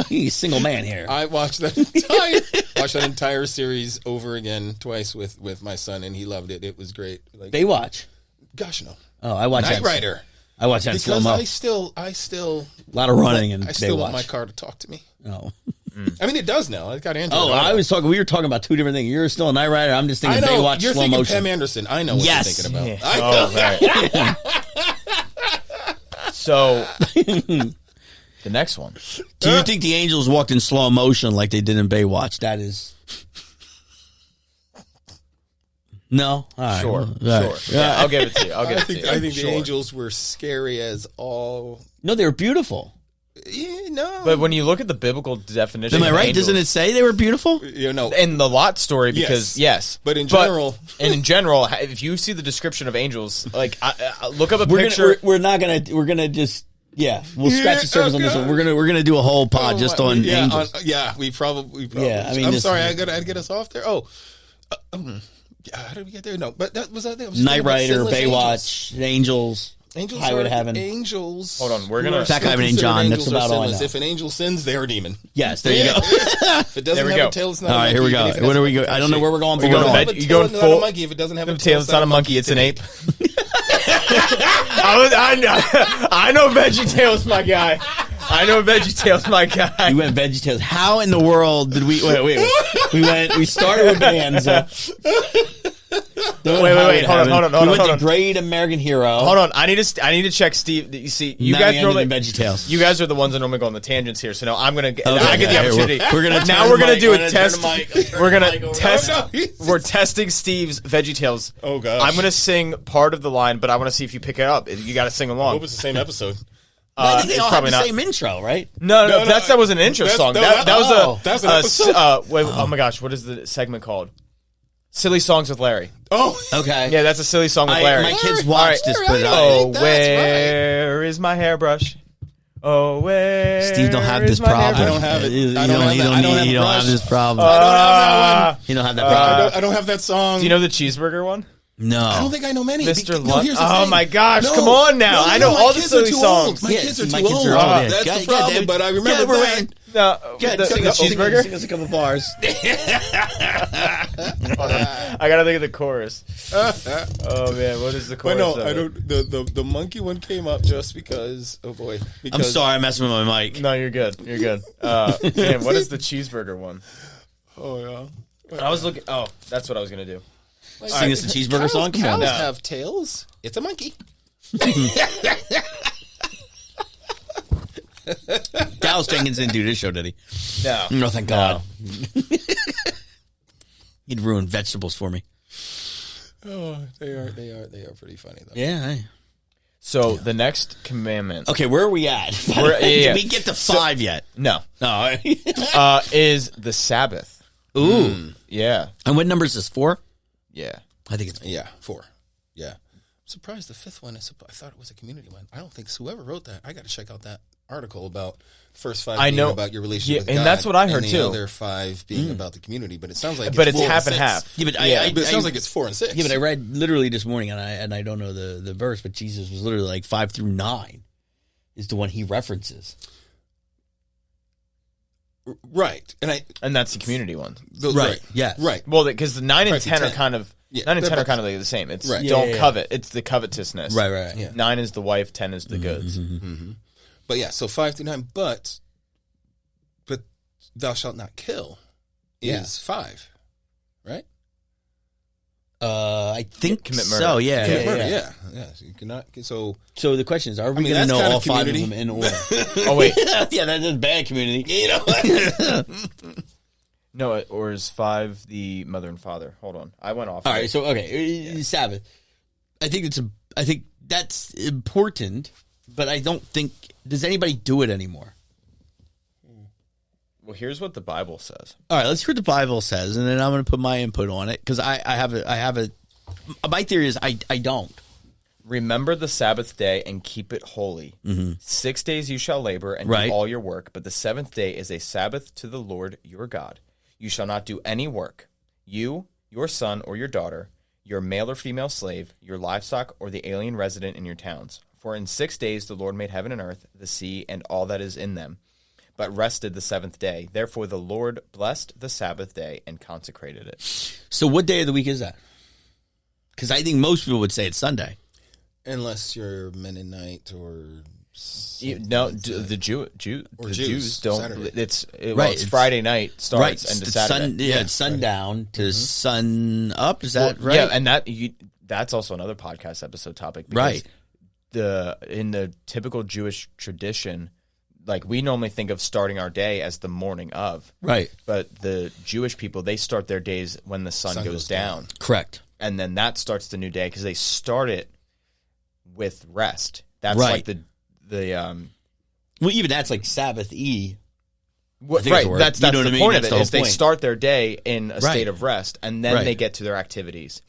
He's a single man here. I watched that entire series over again twice with my son, and he loved it. It was great. Like, Baywatch. Gosh no. Oh, I watched Knight Rider. I watched that because slow-mo. I still a lot of running and I still Baywatch. want my car to talk to me. Oh. I mean, it does now. I got Android. Oh, we were talking about two different things. You're still a Knight Rider. I'm just thinking Baywatch you're slow thinking motion. Pam Anderson. I know what you're thinking about. Yeah. Oh, right. So, the next one. Do you think the angels walked in slow motion like they did in Baywatch? That is... No? All right. Sure. Yeah, I'll give it to you. I think the angels were scary as all... No, they were beautiful. Yeah, no. But when you look at the biblical definition, am I right? Doesn't it say they were beautiful? In the Lot story, because yes. But in general, if you see the description of angels, like look up a picture. We're gonna just. Yeah, we'll scratch the surface on this one. We're gonna do a whole pod just on angels. We probably. Yeah, I mean, I'm sorry, I gotta get us off there. How did we get there? No, but that was Knight Rider, Baywatch, angels. Highway to Heaven. Angels. Hold on, we're gonna. Zach Ivan and John. That's about all I know. If an angel sins, they are a demon. Yes, there you go. If it doesn't have a tail, it's not. All right, here we go. Where do we go? I don't know where we're going. You going full monkey? If it doesn't have a tail, it's not a monkey. It's an ape. I know VeggieTales, my guy. VeggieTales, my guy. You went VeggieTales. How in the world did we? Wait. We started with Bonanza. Wait. Hold on. We went to Great American Hero. Hold on. I need to check Steve. You see, you now guys normally VeggieTales. You guys are the ones that normally go on the tangents here. So now I'm gonna. I get the opportunity. We're gonna do a test. We're gonna test. We're testing Steve's VeggieTales. Oh gosh. I'm gonna sing part of the line, but I want to see if you pick it up. You got to sing along. I hope it's the same episode. I think they all have the same intro, right? No, that was an intro song. That was an episode. Oh my gosh, what is the segment called? Silly Songs with Larry. Oh, okay. Yeah, that's a silly song with Larry. My kids watched this, but where is my hairbrush? Oh, where Steve don't have this problem. I don't have it. You don't have this problem. I don't have that one. You don't have that problem. I don't have that song. Do you know the cheeseburger one? No. I don't think I know many. Mr. No, here's the oh thing. my gosh, No, come on now. I know all the silly songs. My kids are too my kids old. are old. That's the problem, but I remember that. No, Good. the cheeseburger? Sing us a couple bars. I gotta think of the chorus. Oh man, what is the chorus? But no, I don't. The monkey one came up just because. Oh boy, I'm sorry, I'm messing with my mic. No, you're good. You're good. Man, what is the cheeseburger one? Oh yeah. I was looking. Oh, that's what I was gonna do. Sing us a cheeseburger song. Come on. Cows have tails. It's a monkey. Dallas Jenkins didn't do this show, did he? No, thank God. He'd ruin vegetables for me. Oh, they are pretty funny though. Yeah. So the next commandment. Okay, where are we at? Did we get to 5 yet? No. No. Is the Sabbath. Ooh. Yeah. And what number is this? 4? Yeah. I think it's 4. Yeah. I'm surprised the 5th one is. I thought it was a community one. I don't think whoever wrote that. I got to check out that article about first 5 being about your relationship with God, and that's what I heard and too. the other 5 being about the community, but it sounds like it's half and half. Yeah, but it sounds like it's 4 and 6. Yeah, but I read literally this morning, and I don't know the verse, but Jesus was literally like 5 through 9 is the one he references. Right, and that's the community one. Right. Yeah. Right. Well, because the 9 and 5 10 to are 10. kind of 9 and 10 are kind of like the same. It's Right. don't Yeah. covet. It's the covetousness. Right. Yeah. 9 is the wife. 10 is the goods. Mm-hmm. But yeah, so 5 through 9. But thou shalt not kill is 5, right? I think commit murder. so. Yeah. Commit murder. Yeah. So you cannot. So the question is, are we going to that's know kind all of 5 of community. them in order? Oh wait, Yeah, that is bad community. you know what? no, or is 5 the mother and father? Hold on, I went off. All right, so Sabbath. I think that's important, but I don't think does anybody do it anymore. Well, here's what the Bible says. All right, let's hear what the Bible says, and then I'm going to put my input on it because I have a. My theory is I don't. Remember the Sabbath day and keep it holy. 6 days you shall labor and do all your work, but the 7th day is a Sabbath to the Lord your God. You shall not do any work. You, your son or your daughter, your male or female slave, your livestock, or the alien resident in your towns. For in 6 days the Lord made heaven and earth, the sea, and all that is in them, but rested the 7th day. Therefore the Lord blessed the Sabbath day and consecrated it. So what day of the week is that? Because I think most people would say it's Sunday. Unless you're Mennonite or the Jews don't. Saturday. It's It's Friday night starts and to Saturday. It's sundown to sun up. Is that right? Yeah, and that's also another podcast episode topic. Because in the typical Jewish tradition, like we normally think of starting our day as the morning of. Right. But the Jewish people, they start their days when the sun goes down. Correct. And then that starts the new day because they start it with rest. That's right. like the well, even that's like Sabbath-y. Right, that's the point of it. Is they point. start their day in a state of rest, and then they get to their activities.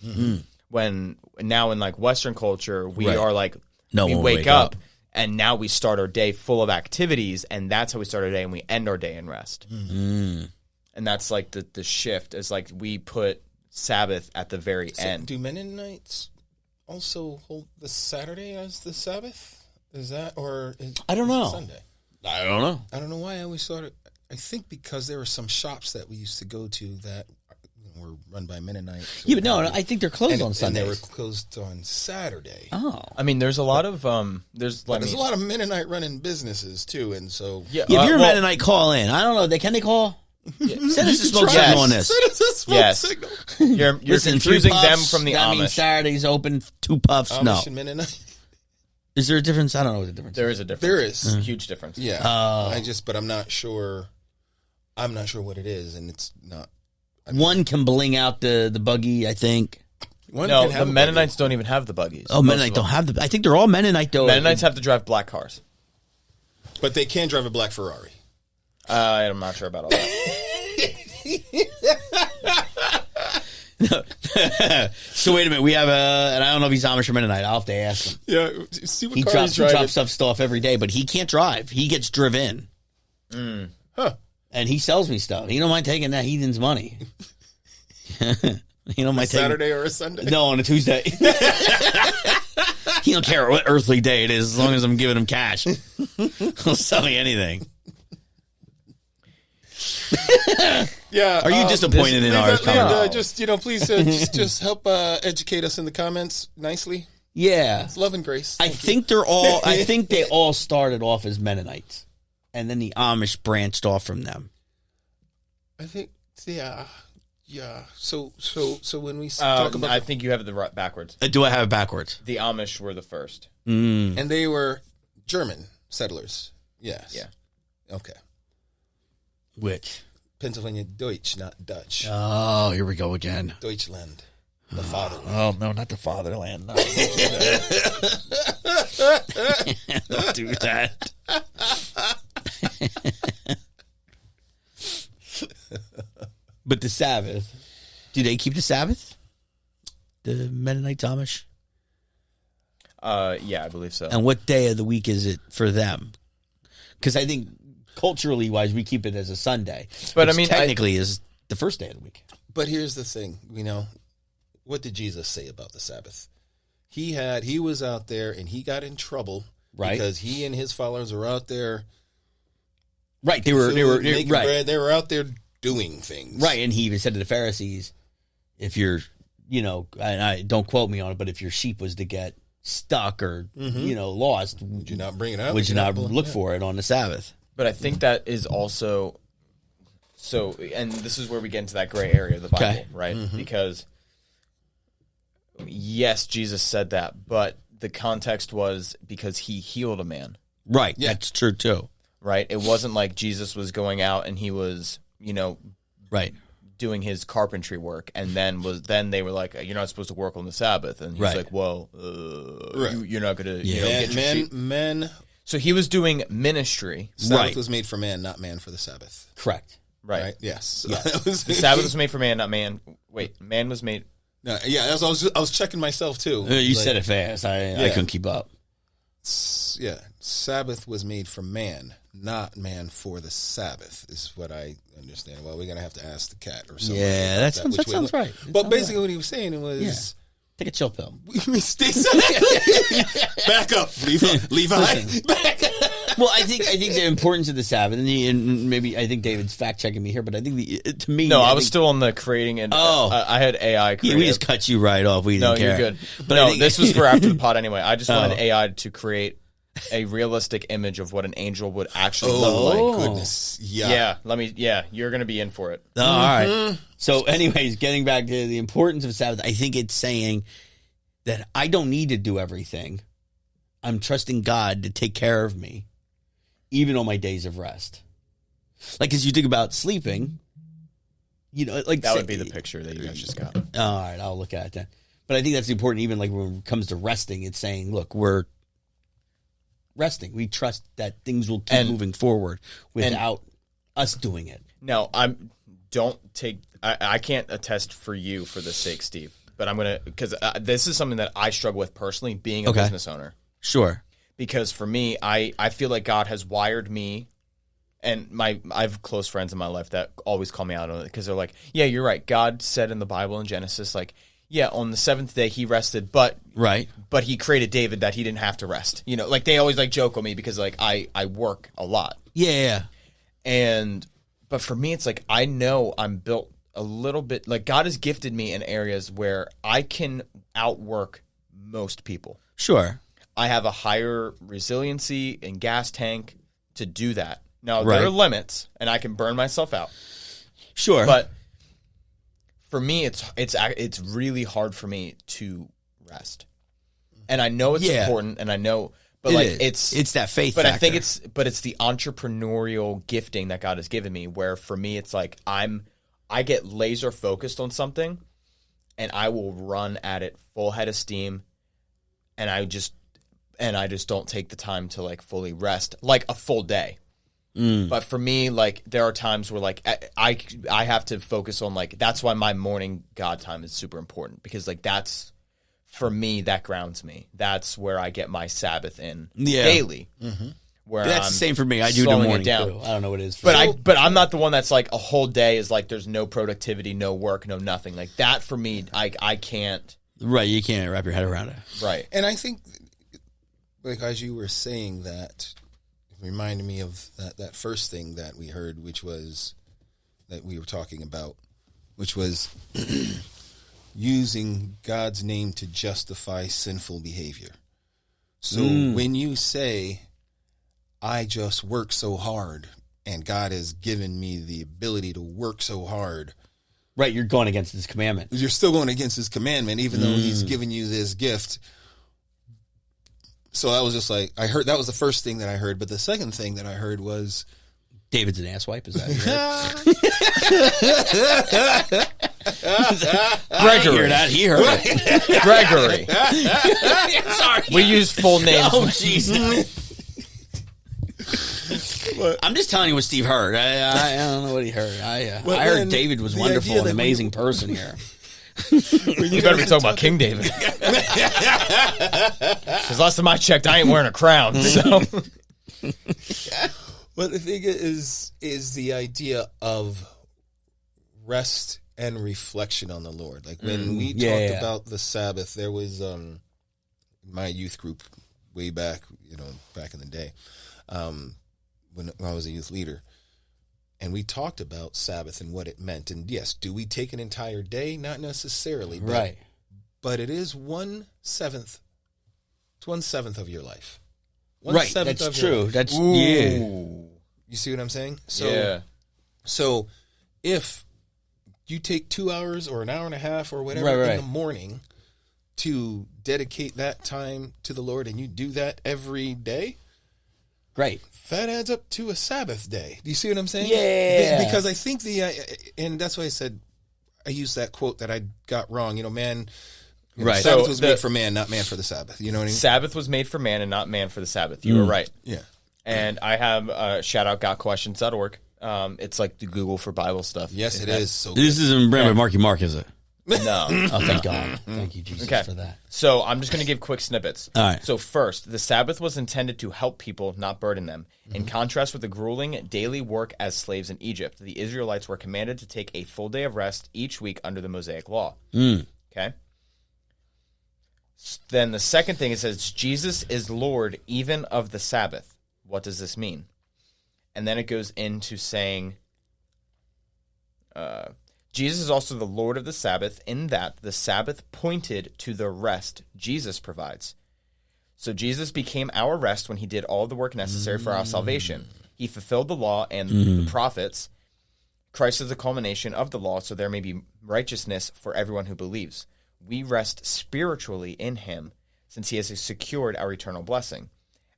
When now in like Western culture, we are like we wake up, and now we start our day full of activities, and that's how we start our day, and we end our day in rest. And that's like the shift is like we put Sabbath at the very end. Do Mennonites also hold the Saturday as the Sabbath? Is that I don't know. Sunday? I don't know. I don't know why I always thought it. I think because there were some shops that we used to go to that were run by Mennonites. Yeah, but no, I think they're closed on Sunday. And they were closed on Saturday. Oh, I mean, there's a lot of there's a lot of Mennonite running businesses too, and so if you're a Mennonite, call in. I don't know. Can they call? Send us a smoke signal on this. Send us a smoke signal. You're confusing them from the that Amish. Means Saturday's open, 2 puffs. Amish and Mennonite. Is there a difference? I don't know what the difference is. There is a difference. There is a huge difference. Yeah, but I'm not sure. I'm not sure what it is, and it's not. One can bling out the buggy, I think. No, the Mennonites don't even have the buggies. Oh, Mennonites don't have the. I think they're all Mennonite though. Mennonites have to drive black cars, but they can drive a black Ferrari. I'm not sure about all that. So wait a minute. We have and I don't know if he's Amish or Mennonite. I'll have to ask him. Yeah, see what He car drops, he's driving. stuff off every day, but he can't drive. He gets driven. Huh. And he sells me stuff. He don't mind taking that heathen's money. He don't mind taking Saturday or a Sunday? No, on a Tuesday. He don't care what earthly day it is as long as I'm giving him cash. He'll sell me anything. Yeah. Are you disappointed in our comment? Just please just help educate us in the comments nicely. Yeah. It's love and grace. I think they all started off as Mennonites. And then the Amish branched off from them. I think, yeah. So when we talk about, I think you have it backwards. Do I have it backwards? The Amish were the first, and they were German settlers. Yes. Yeah. Okay. Which? Pennsylvania Deutsch, not Dutch. Oh, here we go again. Deutschland, the fatherland. Oh no, not the fatherland. No, don't do that. But the Sabbath, do they keep the Sabbath? The Mennonite Amish? Yeah, I believe so. And what day of the week is it for them? Because I think culturally wise, we keep it as a Sunday. But I mean, technically is the first day of the week. But here's the thing, what did Jesus say about the Sabbath? He was out there and he got in trouble, right? Because he and his followers were out there, right? They were making right. bread. They were out there doing things, right? And he even said to the Pharisees, if you're, and I don't quote me on it, but if your sheep was to get stuck or lost, would you not bring it out? Would you not look for it on the Sabbath? But I think that is also so, and this is where we get into that gray area of the Bible, right? Mm-hmm. Because yes, Jesus said that, but the context was because he healed a man. Right. Yeah. That's true too. Right. It wasn't like Jesus was going out and he was, right, doing his carpentry work, and then they were like, you're not supposed to work on the Sabbath, and he's like, well, you're not going to get your sheep. Men. So he was doing ministry. Sabbath was made for man, not man for the Sabbath. Correct. Right. Yes. The Sabbath was made for man, not man. Wait, man was made. No, yeah, I was checking myself too. You said it fast. I couldn't keep up. Yeah, Sabbath was made for man, not man for the Sabbath, is what I understand. Well, we're going to have to ask the cat or something. Yeah, that sounds right. But basically what he was saying was... Take a chill pill. Back up, Levi. Back up. Well, I think the importance of the Sabbath, and maybe I think David's fact checking me here, but I think to me, I was still on the creating, and I had AI. Yeah, we just cut you right off. We didn't care. You're good. But this was for after the pod anyway. I just wanted AI to create a realistic image of what an angel would actually look like. Oh, goodness. Yeah. You're going to be in for it. All right. So anyways, getting back to the importance of Sabbath, I think it's saying that I don't need to do everything. I'm trusting God to take care of me, even on my days of rest. Like, as you think about sleeping, like that would be the picture that you guys just got. All right, I'll look at it then. But I think that's important, even like when it comes to resting, it's saying, look, we're resting. We trust that things will keep moving forward without us doing it. No, I can't attest for you for the sake, Steve, but I'm going to, because this is something that I struggle with personally, being a business owner. Sure. Because for me, I feel like God has wired me, and I have close friends in my life that always call me out on it because they're like, yeah, you're right. God said in the Bible in Genesis, like, yeah, on the seventh day he rested, but he created David that he didn't have to rest. Like they always like joke on me because like I work a lot. Yeah. But for me, it's like I know I'm built a little bit like God has gifted me in areas where I can outwork most people. Sure. I have a higher resiliency and gas tank to do that. Now, there are limits, and I can burn myself out. Sure. But for me, it's really hard for me to rest. And I know it's important, and I know, but it's that faith but factor. I think it's the entrepreneurial gifting that God has given me, where for me, it's like I get laser focused on something, and I will run at it full head of steam, and I just don't take the time to like fully rest, like a full day. But for me, like, there are times where, like, I have to focus on, like, that's why my morning God time is super important, because, like, that's, for me, that grounds me. That's where I get my Sabbath in daily. Where that's the same for me. I do the morning too. I don't know what it is. But I'm not the one that's like a whole day is like there's no productivity, no work, no nothing. Like that for me, I can't. Right, you can't wrap your head around it. Right. And I think, like, as you were saying that, it reminded me of that first thing that we heard, which was, that we were talking about, which was using God's name to justify sinful behavior. So when you say, I just work so hard, and God has given me the ability to work so hard. Right, you're going against his commandment. You're still going against his commandment, even though he's given you this gift. So I was just like, I heard, that was the first thing that I heard. But the second thing that I heard was, David's an asswipe, is that Gregory. Hear that? He heard it. Gregory. Sorry. We use full names. Oh, jeez. I'm just telling you what Steve heard. I don't know what he heard. I heard David was wonderful, an amazing person here. You better be talking about King David. Because last time I checked, I ain't wearing a crown. So. But the thing is the idea of rest and reflection on the Lord. Like when we talked about the Sabbath, there was my youth group way back, back in the day. When I was a youth leader, and we talked about Sabbath and what it meant. And yes, do we take an entire day? Not necessarily, right? But it is 1/7. It's 1/7 of your life. Right, that's true. That's You see what I'm saying? So if you take 2 hours or an hour and a half or whatever in the morning to dedicate that time to the Lord, and you do that every day. Great. That adds up to a Sabbath day. Do you see what I'm saying? Yeah. Because I think and that's why I said, I used that quote that I got wrong. Man, right. Sabbath was made for man, not man for the Sabbath. You know what I mean? Sabbath was made for man and not man for the Sabbath. You were right. Yeah. And I have shout out gotquestions.org. It's like the Google for Bible stuff. Yes, it is. So this isn't brand by Marky Mark, is it? No. Oh, thank God. Thank you, Jesus, for that. So I'm just going to give quick snippets. All right. So first, the Sabbath was intended to help people, not burden them. In contrast with the grueling daily work as slaves in Egypt, the Israelites were commanded to take a full day of rest each week under the Mosaic law. Okay? Then the second thing, it says, Jesus is Lord even of the Sabbath. What does this mean? And then it goes into saying, Jesus is also the Lord of the Sabbath, in that the Sabbath pointed to the rest Jesus provides. So Jesus became our rest when he did all the work necessary for our salvation. He fulfilled the law and the prophets. Christ is the culmination of the law, so there may be righteousness for everyone who believes. We rest spiritually in him, since he has secured our eternal blessing.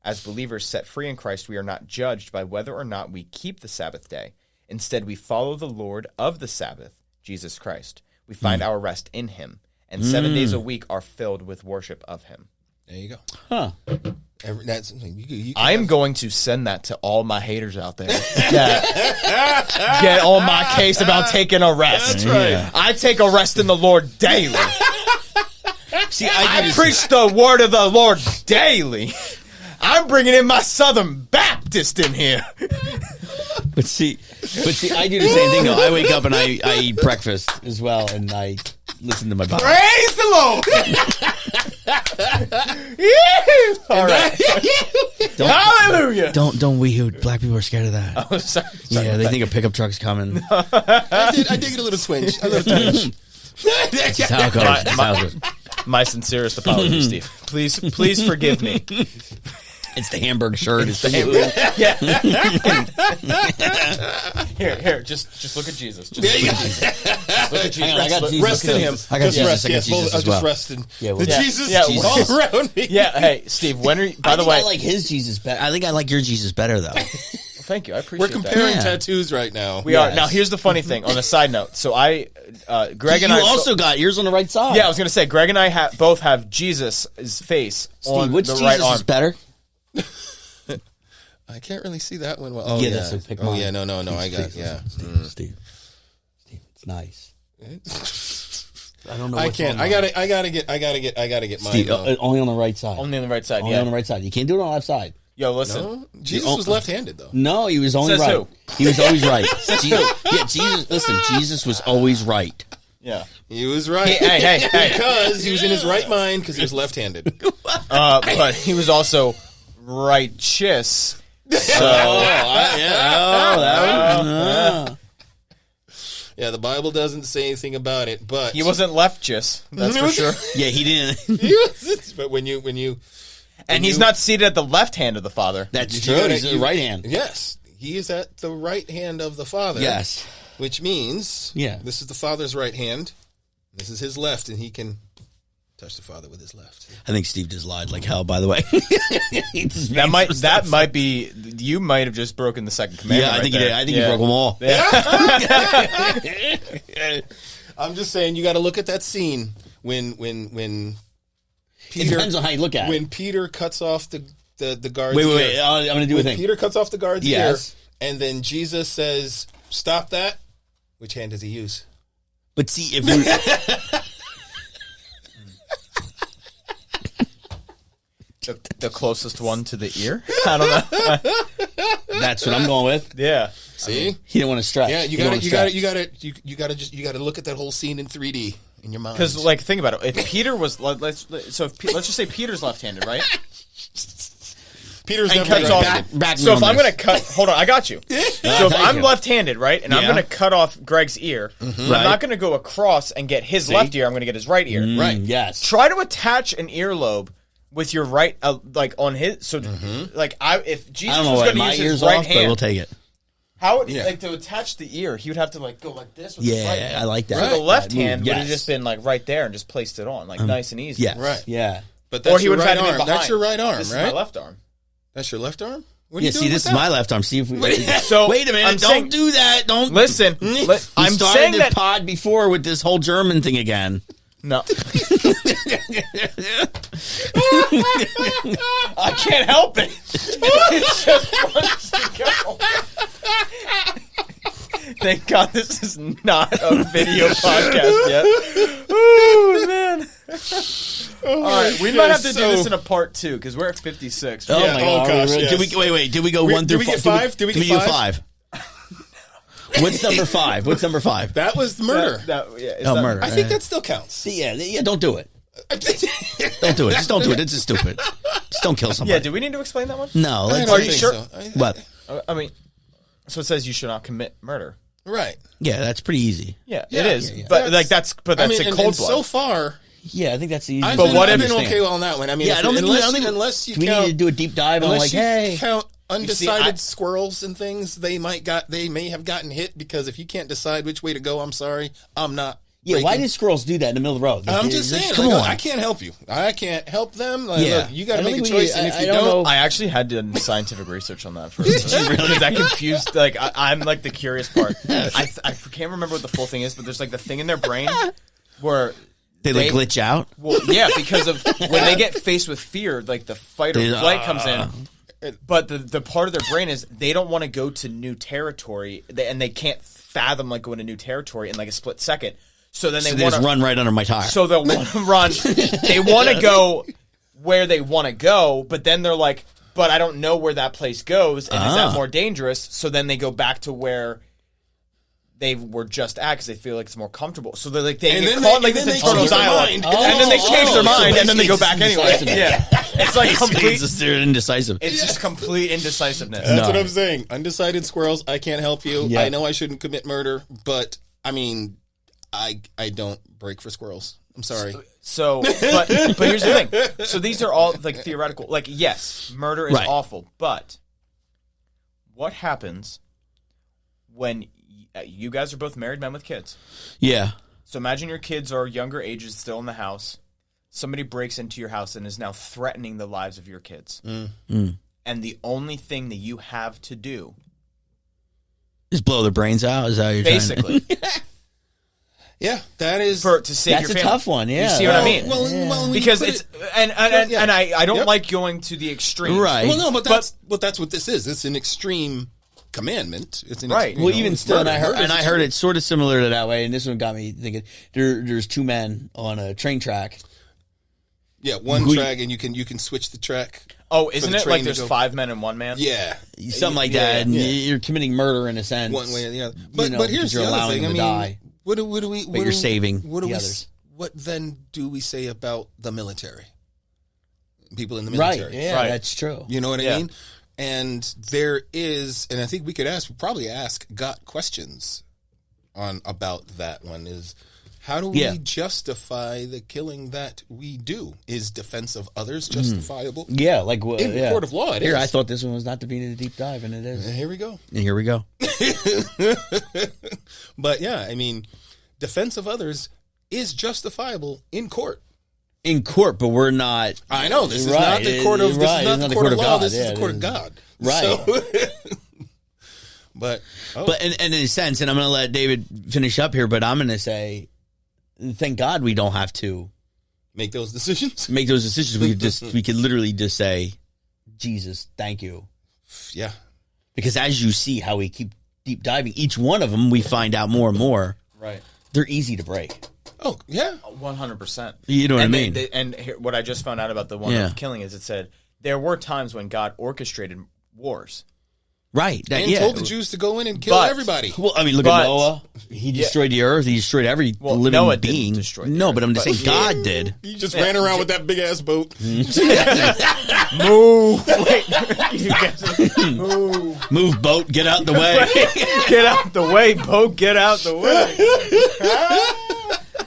As believers set free in Christ, we are not judged by whether or not we keep the Sabbath day. Instead, we follow the Lord of the Sabbath, Jesus Christ. We find our rest in him, and 7 days a week are filled with worship of him. There you go. Huh. I'm going to send that to all my haters out there. Get on my case about taking a rest. That's right. Yeah. I take a rest in the Lord daily. See, I preach the word of the Lord daily. I'm bringing in my Southern Baptist in here. But see, I do the same thing though. I wake up and I eat breakfast as well, and I listen to my Bible. Praise the Lord. All right. Hallelujah. Don't we who black people are scared of that? Oh, sorry. Yeah, they think a pickup truck's coming. I did get a little twinge. That's just how it goes. That's how it goes. My sincerest apologies, Steve. Please forgive me. It's the Hamburg shirt. It's the Yeah. Here. Just look at Jesus. Just look at Jesus. Just look at Jesus. I got Jesus. Rest in him. I got Jesus. I got Yes, Jesus I'll as well. just rest in Yeah, Jesus Jesus. all around me. Yeah. Hey, Steve. When are you? By the way, I like his Jesus better. I think I like your Jesus better though. thank you. I appreciate We're that. comparing tattoos right now. We are. Now, here's the funny thing. On a side note, so Greg and I also got yours on the right side. Yeah, I was going to say, Greg and I both have Jesus' face Steve, on which the Jesus right arm. is better? I can't really see that one. Well, oh, yeah. That's pick mine. Oh, yeah. No. I got Steve, it's nice. I don't know. I can't. I gotta get Steve, mine. only on the right side. Only on the right side. Only on the right side. You can't do it on the left side. Yo, listen. No? Jesus was left-handed, though. No, he was only Says right. who? He was always right. Jesus. Listen, Jesus was always right. Yeah, he was right. Hey! Because he was in his right mind because he was left-handed. But he was also righteous. So yeah, the Bible doesn't say anything about it, but he wasn't leftist. That's for sure. Yeah, he didn't. But when you And he's not seated at the left hand of the Father. That's true. He's at the right hand. Yes, he is at the right hand of the Father. Yes. Which means, this is the Father's right hand. This is his left, and he can touch the Father with his left. I think Steve just lied like hell, by the way. That might be, you might have just broken the second commandment. Yeah, I think right he did. I think he broke them all. Yeah. I'm just saying, you got to look at that scene when Peter, it depends on how you look at it. When Peter cuts off the guard's wait. ear. I'm going to do a thing. Peter cuts off the guard's ear, and then Jesus says, "Stop that." Which hand does he use? But see, if we... the closest one to the ear? I don't know. That's what I'm going with. Yeah. See? He didn't want to stretch. Yeah, you got to look at that whole scene in 3D in your mind. Because, like, think about it. If Peter was, let's just say Peter's left-handed, right? Peter's and cuts off. So if I'm going to cut, hold on, I got you. So if I'm left-handed, right, and I'm going to cut off Greg's ear, I'm not going to go across and get his left ear. I'm going to get his right ear. Right. Yes. Try to attach an earlobe with your right, like on his. So, like, if Jesus was going to use his right hand, we'll take it. How would like to attach the ear? He would have to like go like this with his right hand. I like that. So the left hand would have just been like right there and just placed it on, like nice and easy. Yes. Right. Yeah. But that's or he your would right have had to arm. be behind. That's your right arm, This right? is my left arm. That's your left arm? What are you doing See, this is my left arm. See if we... So wait a minute. Don't do that. Don't... Listen. I'm saying that pod before with this whole German thing again. No. I can't help it. It just wants to go. Thank God this is not a video podcast yet. Oh, man. All right, we might have to do this in a part 2 because we're at 56. Oh, my God. Gosh, yes. Did we go 1 through 5? Did we get 5? Did we get 5? What's number 5? What's number 5? That was murder. Murder. I think that still counts. Yeah, don't do it. Don't do it. Just don't do it. It's just stupid. Just don't kill somebody. Yeah, do we need to explain that one? No. Are you sure? So. What? I mean, so it says you should not commit murder. Right. Yeah, that's pretty easy. Yeah, it is. Yeah. But that's a cold blood. So far, yeah, I think that's the easiest. But what if okay on that one? I mean, yeah, unless you we count, need to do a deep dive on like, hey, count undecided squirrels and things, they may have gotten hit because if you can't decide which way to go, I'm sorry, I'm not. Yeah, why did squirrels do that in the middle of the road? I'm just saying, come on. I can't help you. I can't help them. Like, look, you got to make a choice, and if you don't, I actually had to do scientific research on that first because that confused. Like, I'm like the curious part. I can't remember what the full thing is, but there's like the thing in their brain where they like glitch out. Well, yeah, because of when they get faced with fear, like the fight or flight comes in. But the part of their brain is they don't want to go to new territory, and they can't fathom like going to new territory in like a split second. So then they want to run right under my tire. So they'll want to run. They want to go where they want to go, but then they're like, "But I don't know where that place goes, and is that more dangerous?" So then they go back to where they were just at because they feel like it's more comfortable. So they're like they get caught like this internal dialogue, and then they change their mind, and then they go back anyway. Yeah, it's like complete. They're indecisive. It's just complete indecisiveness. That's what I'm saying. Undecided squirrels. I can't help you. Yeah. I know I shouldn't commit murder, but I mean. I don't break for squirrels. I'm sorry. So, but here's the thing. So these are all like theoretical. Like, yes, murder is awful, but what happens when you guys are both married men with kids? Yeah. So imagine your kids are younger ages, still in the house. Somebody breaks into your house and is now threatening the lives of your kids. And the only thing that you have to do is blow their brains out. Is that what you're basically? Yeah, that is to save that's your a family. tough one. Yeah, you see what I mean? Well, because it's and I don't like going to the extremes. Right. Well, no, but that's what this is. It's an extreme commandment. It's an right. Well, even still, murder. and I heard it sort of similar to that way. And this one got me thinking. There's two men on a train track. Yeah, one track, and you can switch the track. Oh, isn't it like there's 5 men and 1 man? Yeah, something like that. And you're committing murder in a sense. One way or the other. But here's the other thing. I mean, die. What do we? But you're saving the others. What then do we say about the military? People in the military. Right. Yeah, that's true. You know what I mean? And there is, and I think we could probably ask God questions about that one is, how do we justify the killing that we do? Is defense of others justifiable? Yeah, like in the court of law, it is. I thought this one was not to be in a deep dive, and it is. And here we go. But yeah, I mean, defense of others is justifiable in court. In court, but we're not. I know this is not the court of this is not the court of law. This is the court of God. Right. So, but in a sense, and I'm going to let David finish up here, but I'm going to say, thank God we don't have to make those decisions. We could literally just say, Jesus, thank you. Yeah. Because as you see how we keep deep diving, each one of them we find out more and more. Right. They're easy to break. Oh, yeah. 100%. You know what I mean? And what I just found out about the one of killing is it said there were times when God orchestrated wars. Right. And told the Jews to go in and kill everybody. Well, I mean, look at Noah. He destroyed the earth. He destroyed every living Noah being. Didn't destroy the earth, but I'm just saying God did. He just ran around with that big-ass boat. Move. Move. Move, boat. Get out the way. Get out the way, boat. Get out the way.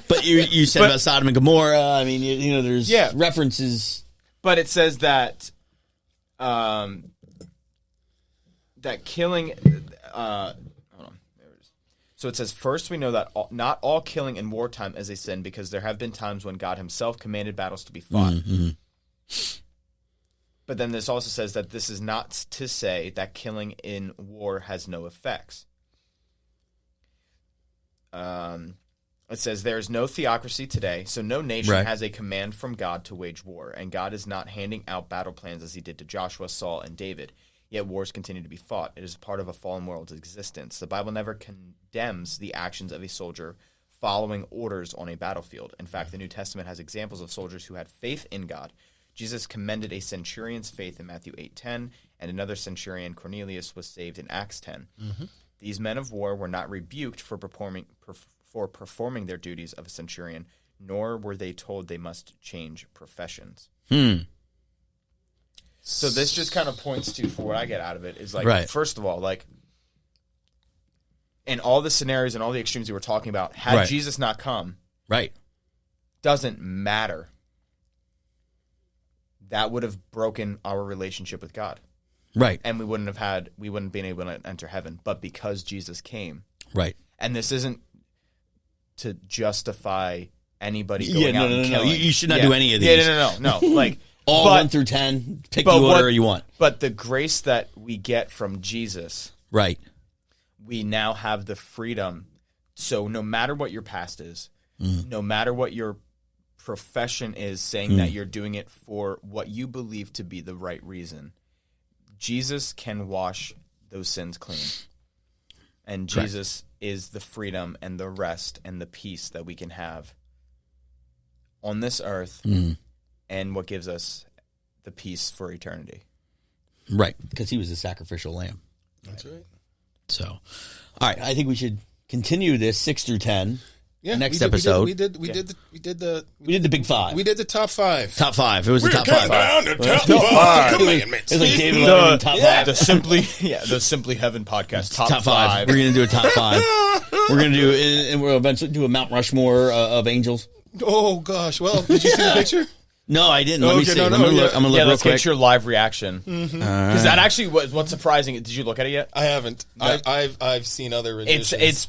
But you said about Sodom and Gomorrah. I mean, you know, there's references. But it says that that killing. Hold on. There it is. So it says, first we know that not all killing in wartime is a sin, because there have been times when God himself commanded battles to be fought. Mm-hmm. But then this also says that this is not to say that killing in war has no effects. It says there is no theocracy today, so no nation has a command from God to wage war, and God is not handing out battle plans as he did to Joshua, Saul, and David. Yet wars continue to be fought. It is part of a fallen world's existence. The Bible never condemns the actions of a soldier following orders on a battlefield. In fact, the New Testament has examples of soldiers who had faith in God. Jesus commended a centurion's faith in Matthew 8:10, and another centurion, Cornelius, was saved in Acts 10. Mm-hmm. These men of war were not rebuked for performing their duties of a centurion, nor were they told they must change professions. So this just kind of points to, for what I get out of it, is like, first of all, like, in all the scenarios and all the extremes we were talking about, had Jesus not come, doesn't matter. That would have broken our relationship with God. Right. And we wouldn't been able to enter heaven. But because Jesus came. Right. And this isn't to justify anybody going out and killing. You should not do any of these. No. Like, all 1 through 10, pick the order you want. But the grace that we get from Jesus, we now have the freedom. So no matter what your past is, no matter what your profession is, saying that you're doing it for what you believe to be the right reason, Jesus can wash those sins clean. And Jesus is the freedom and the rest and the peace that we can have on this earth, and what gives us the peace for eternity. Right, because he was the sacrificial lamb. That's right. So, all right, I think we should continue this 6 through 10. Yeah, next episode. We did the big five. We did the top five. Top five. It was the top five. Down to top five commandments. It was like David Letterman top five. The Simply Heaven podcast top five. We're gonna do a top five. We're gonna do, and we'll eventually do a Mount Rushmore of angels. Oh gosh! Well, did you see the picture? No, I didn't. Let me see. I'm gonna look real let's quick. get your live reaction. Because that actually was what's surprising. Did you look at it yet? I haven't. No. I've seen other renditions.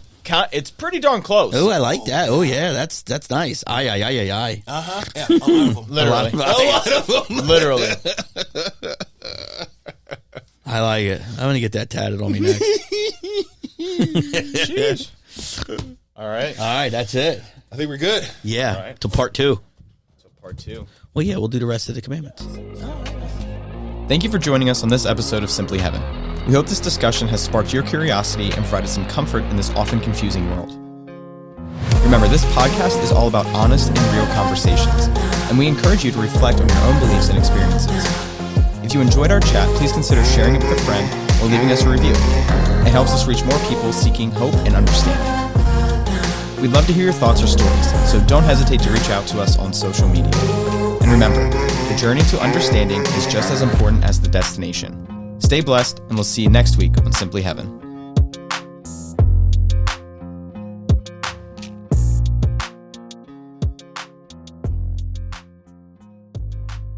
It's pretty darn close. Oh, I like that. Oh, yeah, that's nice. Aye. Yeah, a lot of them. Literally. I like it. I'm gonna get that tatted on me next. All right. right. All right, that's it. I think we're good. Yeah, right. to part 2. So part 2. Well, yeah, we'll do the rest of the commandments. Thank you for joining us on this episode of Simply Heaven. We hope this discussion has sparked your curiosity and provided some comfort in this often confusing world. Remember, this podcast is all about honest and real conversations, and we encourage you to reflect on your own beliefs and experiences. If you enjoyed our chat, please consider sharing it with a friend or leaving us a review. It helps us reach more people seeking hope and understanding. We'd love to hear your thoughts or stories, so don't hesitate to reach out to us on social media. And remember, the journey to understanding is just as important as the destination. Stay blessed, and we'll see you next week on Simply Heaven.